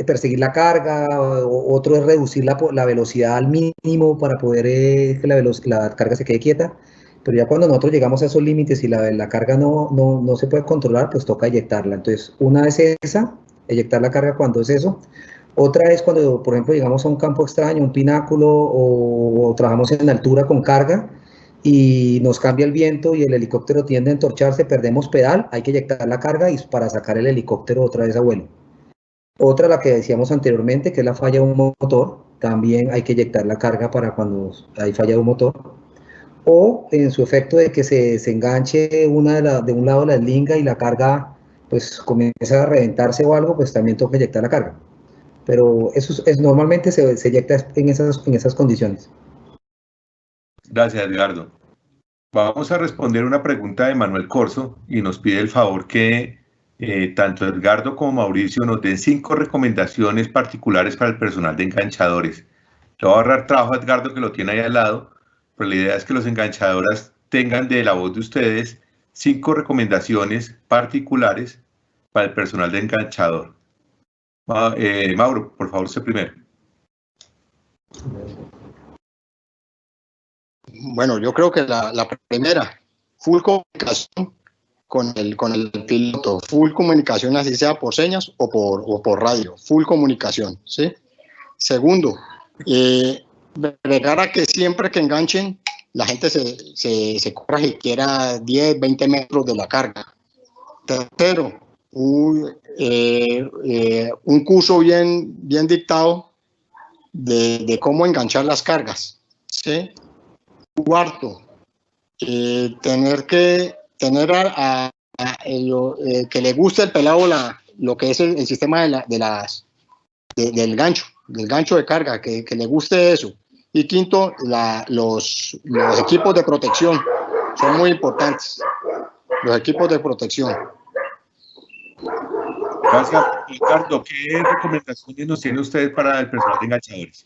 perseguir la carga, otro es reducir la velocidad al mínimo para poder que la carga se quede quieta. Pero ya cuando nosotros llegamos a esos límites y la carga no se puede controlar, pues toca eyectarla. Entonces, una es esa, eyectar la carga cuando es eso. Otra es cuando, por ejemplo, llegamos a un campo extraño, un pináculo, o trabajamos en altura con carga y nos cambia el viento y el helicóptero tiende a entorcharse, perdemos pedal, hay que eyectar la carga y para sacar el helicóptero otra vez a vuelo. Otra, la que decíamos anteriormente, que es la falla de un motor, también hay que eyectar la carga para cuando hay falla de un motor. O en su efecto de que se enganche de un lado la eslinga y la carga pues comienza a reventarse o algo, pues también toca eyectar la carga. Pero eso normalmente se eyecta en esas condiciones. Gracias, Edgardo. Vamos a responder una pregunta de Manuel Corso y nos pide el favor que tanto Edgardo como Mauricio nos den 5 recomendaciones particulares para el personal de enganchadores. Le voy a ahorrar trabajo a Edgardo, que lo tiene ahí al lado, pero la idea es que los enganchadores tengan de la voz de ustedes 5 recomendaciones particulares para el personal de enganchador. Mauro, por favor, usted primero. Bueno, yo creo que la primera, full comunicación con el piloto, full comunicación, así sea por señas o por radio, full comunicación, ¿sí? Segundo, bregar a que siempre que enganchen, la gente se corra siquiera 10, 20 metros de la carga. Tercero, un curso bien dictado de cómo enganchar las cargas, ¿sí? Cuarto, tener que le guste el pelado lo que es el sistema del gancho de carga, que le guste eso. Y quinto, los equipos de protección son muy importantes. Los equipos de protección. Gracias, Ricardo. ¿Qué recomendaciones nos tiene usted para el personal de enganchadores?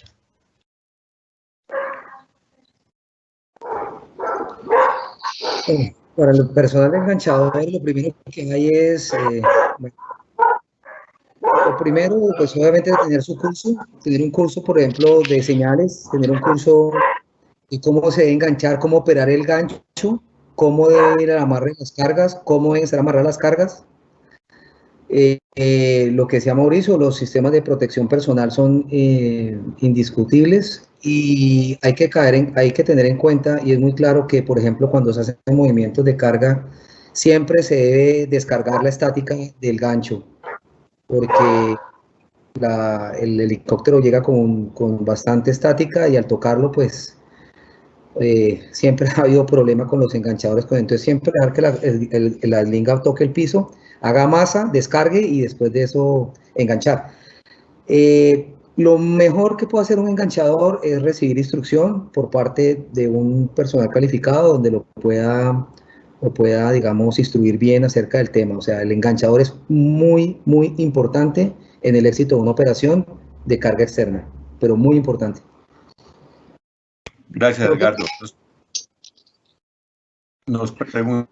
Para el personal de enganchadores, lo primero que hay es, lo primero, pues obviamente tener su curso, tener un curso, por ejemplo, de señales, tener un curso de cómo se debe enganchar, cómo operar el gancho, cómo debe ir al amarre de las cargas, cómo deben ser amarrar las cargas. Lo que decía Mauricio, los sistemas de protección personal son indiscutibles y hay que tener en cuenta, y es muy claro que, por ejemplo, cuando se hacen movimientos de carga, siempre se debe descargar la estática del gancho, porque el helicóptero llega con bastante estática y al tocarlo, pues siempre ha habido problema con los enganchadores, entonces siempre dejar que la eslinga toque el piso, haga masa, descargue y después de eso enganchar. Lo mejor que puede hacer un enganchador es recibir instrucción por parte de un personal calificado donde lo pueda, digamos, instruir bien acerca del tema. O sea, el enganchador es muy importante en el éxito de una operación de carga externa, pero muy importante. Gracias, Edgardo. Nos pregunta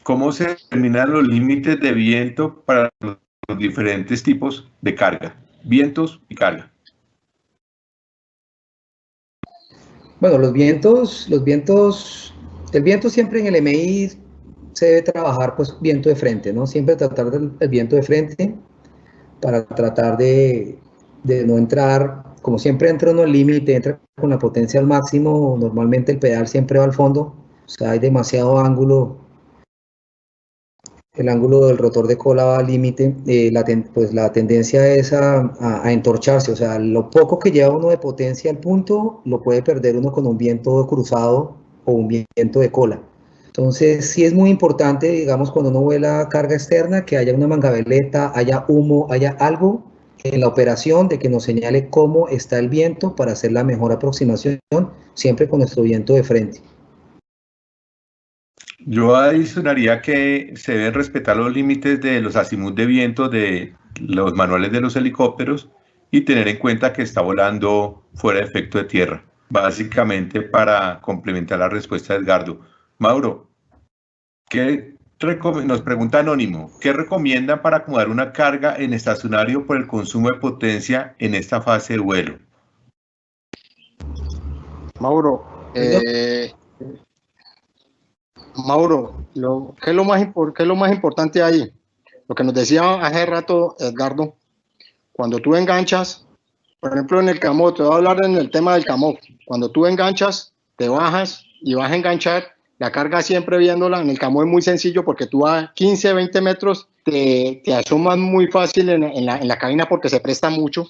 cómo se determinan los límites de viento para los diferentes tipos de carga, vientos y carga. Bueno, el viento siempre en el MI se debe trabajar pues viento de frente, ¿no? Siempre tratar del viento de frente para tratar de no entrar, como siempre entra uno al límite, entra con la potencia al máximo, normalmente el pedal siempre va al fondo, o sea, hay demasiado ángulo, el ángulo del rotor de cola va al límite, pues la tendencia es a entorcharse, o sea, lo poco que lleva uno de potencia al punto, lo puede perder uno con un viento cruzado o un viento de cola. Entonces, sí es muy importante, digamos, cuando uno vuela carga externa, que haya una mangaveleta, haya humo, haya algo en la operación de que nos señale cómo está el viento para hacer la mejor aproximación, siempre con nuestro viento de frente. Yo adicionaría que se deben respetar los límites de los azimuth de viento de los manuales de los helicópteros y tener en cuenta que está volando fuera de efecto de tierra. Básicamente para complementar la respuesta de Edgardo. Mauro, nos pregunta Anónimo, ¿qué recomiendan para acomodar una carga en estacionario por el consumo de potencia en esta fase de vuelo? Mauro, ¿qué es lo más importante ahí? Lo que nos decía hace rato Edgardo, cuando tú enganchas, por ejemplo en el Camó, te voy a hablar en el tema del Camó, cuando tú enganchas, te bajas y vas a enganchar, la carga siempre viéndola, en el Camó es muy sencillo porque tú a 15, 20 metros te asomas muy fácil en la cabina porque se presta mucho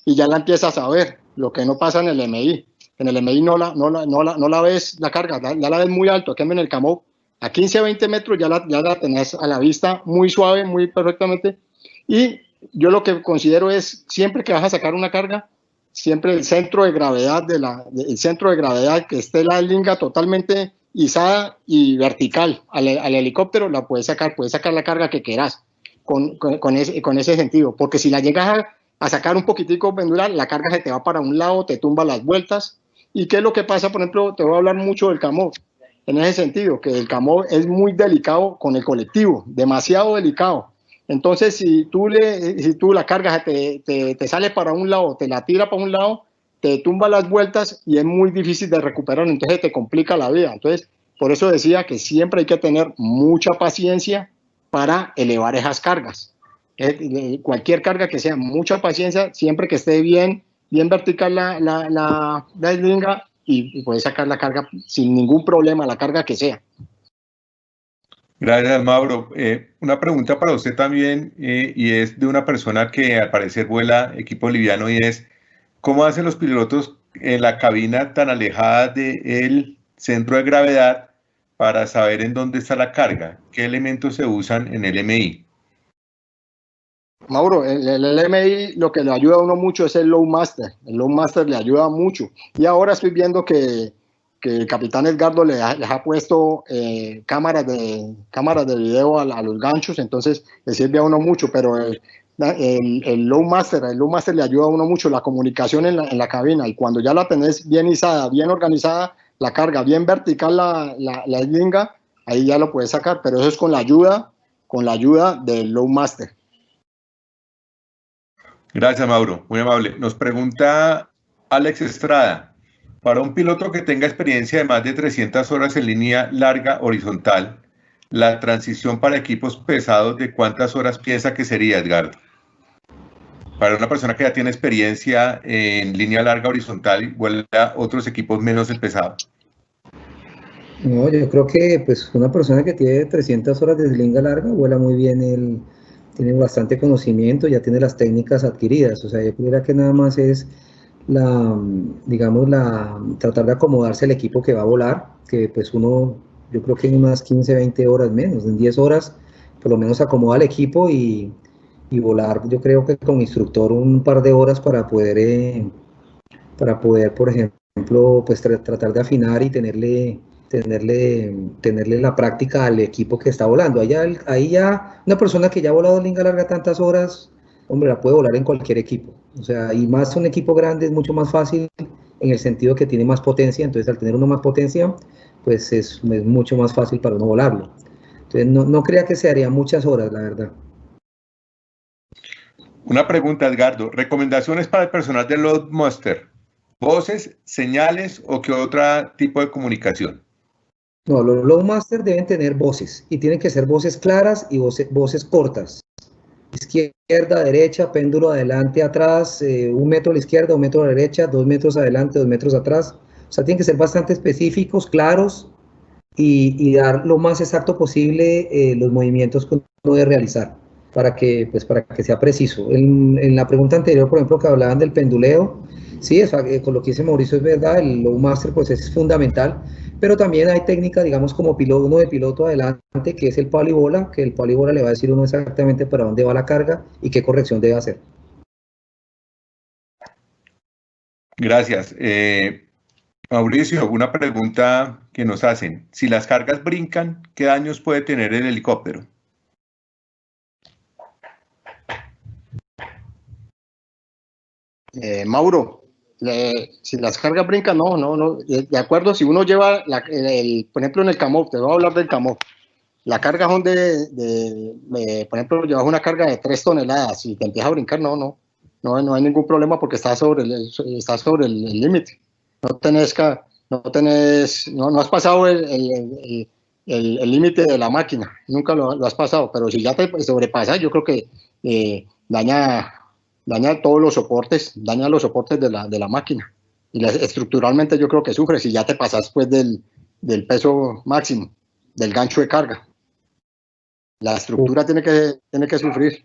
y ya la empiezas a ver, lo que no pasa en el MI. En el MI no la ves la carga, ya la ves muy alto, aquí en el Camó a 15, 20 metros ya la tenés a la vista muy suave, muy perfectamente. Y yo lo que considero es, siempre que vas a sacar una carga, siempre el centro de gravedad, que esté la linga totalmente izada y vertical al helicóptero, la puedes sacar la carga que quieras con ese sentido. Porque si la llegas a sacar un poquitico pendular, la carga se te va para un lado, te tumba las vueltas. ¿Y qué es lo que pasa? Por ejemplo, te voy a hablar mucho del Camó. En ese sentido, que el Camó es muy delicado con el colectivo, demasiado delicado. Entonces, si tú la cargas, te sale para un lado, te la tira para un lado, te tumba las vueltas y es muy difícil de recuperar, entonces te complica la vida. Entonces, por eso decía que siempre hay que tener mucha paciencia para elevar esas cargas. Cualquier carga que sea, mucha paciencia, siempre que esté bien vertical la eslinga, y puedes sacar la carga sin ningún problema, la carga que sea. Gracias, Mauro. Una pregunta para usted también, y es de una persona que al parecer vuela equipo liviano, y es, ¿cómo hacen los pilotos en la cabina tan alejada del centro de gravedad para saber en dónde está la carga? ¿Qué elementos se usan en el MI? Mauro, el MI lo que le ayuda a uno mucho es el Low Master. El Low Master le ayuda mucho. Y ahora estoy viendo que el capitán Edgardo les ha puesto cámaras de video a los ganchos, entonces le sirve a uno mucho, pero el Low Master le ayuda a uno mucho, la comunicación en la cabina, y cuando ya la tenés bien izada, bien organizada, la carga bien vertical, la eslinga, ahí ya lo puedes sacar, pero eso es con la ayuda del Low Master. Gracias, Mauro. Muy amable. Nos pregunta Alex Estrada, para un piloto que tenga experiencia de más de 300 horas en línea larga horizontal, la transición para equipos pesados, ¿de cuántas horas piensa que sería, Edgardo? Para una persona que ya tiene experiencia en línea larga horizontal y vuela a otros equipos menos pesados. No, yo creo que pues una persona que tiene 300 horas de slinga larga vuela muy bien, tiene bastante conocimiento, ya tiene las técnicas adquiridas. O sea, yo creo que nada más es tratar de acomodarse al equipo que va a volar, que pues yo creo que en unas 15, 20 horas menos, en 10 horas, por lo menos acomoda al equipo y volar, yo creo que con instructor un par de horas para poder, por ejemplo, pues tratar de afinar y tenerle la práctica al equipo que está volando. Ahí ya una persona que ya ha volado linga larga tantas horas, hombre, la puede volar en cualquier equipo. O sea, y más un equipo grande es mucho más fácil en el sentido que tiene más potencia. Entonces, al tener uno más potencia, pues es mucho más fácil para uno volarlo. Entonces, no crea que se haría muchas horas, la verdad. Una pregunta, Edgardo. ¿Recomendaciones para el personal de Loadmaster? ¿Voces, señales o qué otro tipo de comunicación? No, los Loadmaster deben tener voces y tienen que ser voces claras y voces cortas. Izquierda, derecha, péndulo adelante, atrás, 1 metro a la izquierda, 1 metro a la derecha, 2 metros adelante, 2 metros atrás. O sea, tienen que ser bastante específicos, claros y dar lo más exacto posible los movimientos que uno debe realizar para que sea preciso. En la pregunta anterior, por ejemplo, que hablaban del penduleo, sí, con lo que dice Mauricio es verdad, el Low Master pues es fundamental, pero también hay técnicas, digamos, como uno de piloto adelante, que es el palo y bola, que el palo y bola le va a decir uno exactamente para dónde va la carga y qué corrección debe hacer. Gracias. Mauricio, una pregunta que nos hacen. Si las cargas brincan, ¿qué daños puede tener el helicóptero? Mauro, si las cargas brincan, no, de acuerdo, si uno lleva, por ejemplo, en el CAMOF, te voy a hablar del CAMOF, la carga son por ejemplo, llevas una carga de 3 toneladas y te empieza a brincar, no hay ningún problema porque está sobre el límite. No has pasado el límite de la máquina, nunca lo has pasado, pero si ya te sobrepasas, yo creo que daña todos los soportes, daña los soportes de la máquina. Y estructuralmente yo creo que sufre si ya te pasas pues del peso máximo, del gancho de carga. La estructura tiene que sufrir.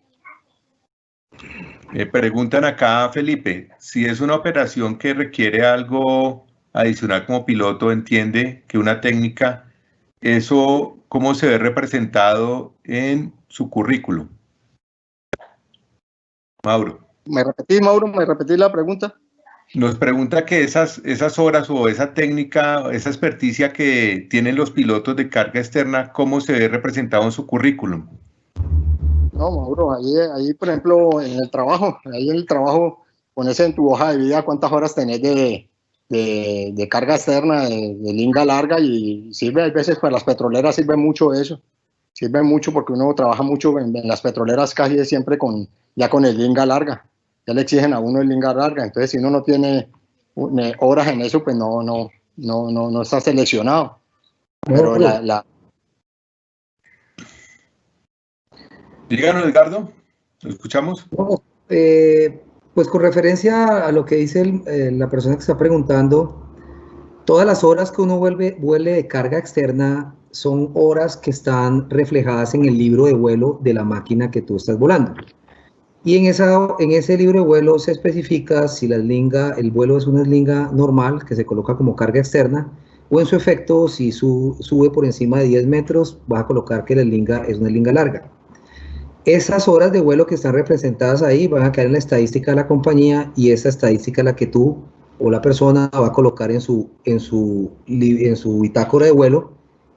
Me preguntan acá, Felipe, si es una operación que requiere algo adicional como piloto, entiende que una técnica, ¿eso cómo se ve representado en su currículum? Mauro. ¿Me repetí la pregunta? Nos pregunta que esas horas o esa técnica, esa experticia que tienen los pilotos de carga externa, ¿cómo se ve representado en su currículum? No, Mauro, ahí por ejemplo, en el trabajo, pones en tu hoja de vida cuántas horas tenés de carga externa, de linga larga, y sirve, hay veces para las petroleras sirve mucho eso, sirve mucho porque uno trabaja mucho en las petroleras casi siempre ya con el linga larga, ya le exigen a uno el linga larga, entonces si uno no tiene horas en eso, pues no está seleccionado. Pero Díganos, Edgardo, ¿lo escuchamos? No, pues con referencia a lo que dice la persona que está preguntando, todas las horas que uno vuele de carga externa son horas que están reflejadas en el libro de vuelo de la máquina que tú estás volando. Y en ese libro de vuelo se especifica si el vuelo es una eslinga normal, que se coloca como carga externa, o en su efecto, si sube por encima de 10 metros, vas a colocar que la eslinga es una eslinga larga. Esas horas de vuelo que están representadas ahí van a quedar en la estadística de la compañía, y esa estadística es la que tú o la persona va a colocar en su bitácora de vuelo,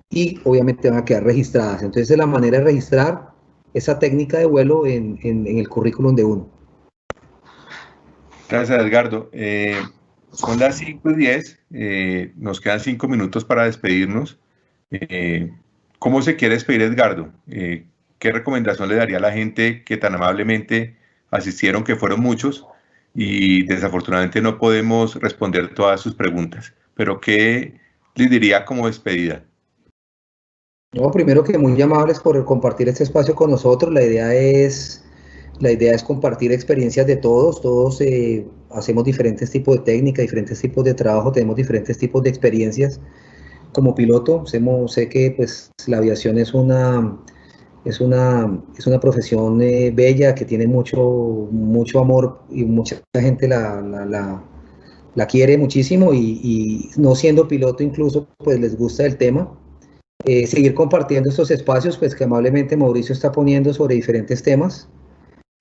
y obviamente van a quedar registradas. Entonces es la manera de registrar esa técnica de vuelo en el currículum de uno. Gracias, Edgardo. Son las 5:10, nos quedan 5 minutos para despedirnos. ¿Cómo se quiere despedir, Edgardo? ¿Qué recomendación le daría a la gente que tan amablemente asistieron, que fueron muchos, y desafortunadamente no podemos responder todas sus preguntas? Pero ¿qué les diría como despedida? No, primero que muy amables por compartir este espacio con nosotros. La idea es compartir experiencias de todos. Todos hacemos diferentes tipos de técnica, diferentes tipos de trabajo, tenemos diferentes tipos de experiencias. Como piloto, sé que pues, la aviación es una profesión bella, que tiene mucho amor, y mucha gente la quiere muchísimo, y no siendo piloto incluso, pues les gusta el tema. Seguir compartiendo estos espacios pues que amablemente Mauricio está poniendo sobre diferentes temas,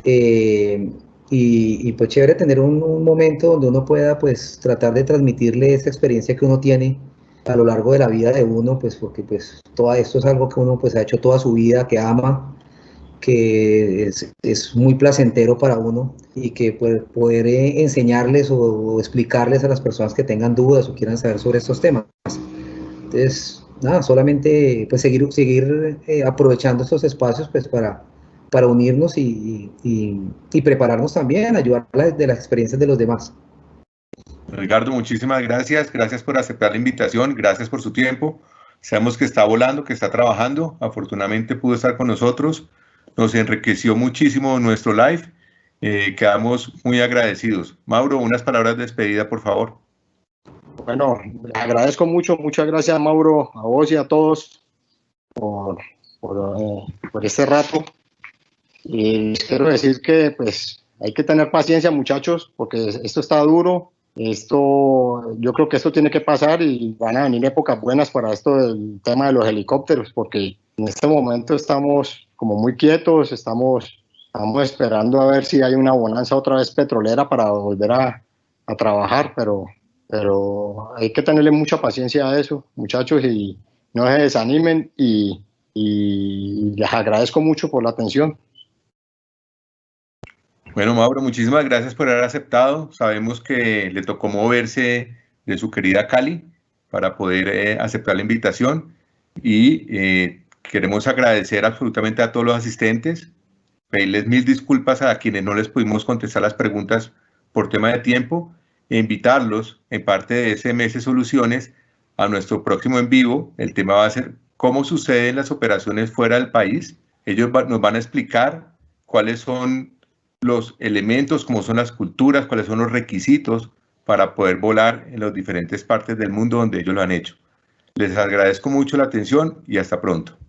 y pues chévere tener un momento donde uno pueda pues tratar de transmitirle esa experiencia que uno tiene a lo largo de la vida de uno, pues porque pues todo esto es algo que uno pues ha hecho toda su vida, que ama, que es muy placentero para uno, y que poder enseñarles o explicarles a las personas que tengan dudas o quieran saber sobre estos temas. Entonces, nada, solamente pues seguir aprovechando estos espacios pues para unirnos y prepararnos también, ayudar de las experiencias de los demás. Edgardo, muchísimas gracias. Gracias por aceptar la invitación. Gracias por su tiempo. Sabemos que está volando, que está trabajando. Afortunadamente pudo estar con nosotros. Nos enriqueció muchísimo nuestro live. Quedamos muy agradecidos. Mauro, unas palabras de despedida, por favor. Bueno, agradezco mucho, muchas gracias, Mauro, a vos y a todos por este rato. Y quiero decir que pues hay que tener paciencia, muchachos, porque esto está duro. Yo creo que esto tiene que pasar, y van a venir épocas buenas para esto del tema de los helicópteros, porque en este momento estamos como muy quietos, estamos esperando a ver si hay una bonanza otra vez petrolera para volver a trabajar, pero hay que tenerle mucha paciencia a eso, muchachos, y no se desanimen, y les agradezco mucho por la atención. Bueno, Mauro, muchísimas gracias por haber aceptado. Sabemos que le tocó moverse de su querida Cali para poder aceptar la invitación y queremos agradecer absolutamente a todos los asistentes, pedirles mil disculpas a quienes no les pudimos contestar las preguntas por tema de tiempo e invitarlos en parte de SMS Soluciones a nuestro próximo en vivo. El tema va a ser cómo suceden las operaciones fuera del país. Ellos nos van a explicar cuáles son los elementos, cómo son las culturas, cuáles son los requisitos para poder volar en las diferentes partes del mundo donde ellos lo han hecho. Les agradezco mucho la atención y hasta pronto.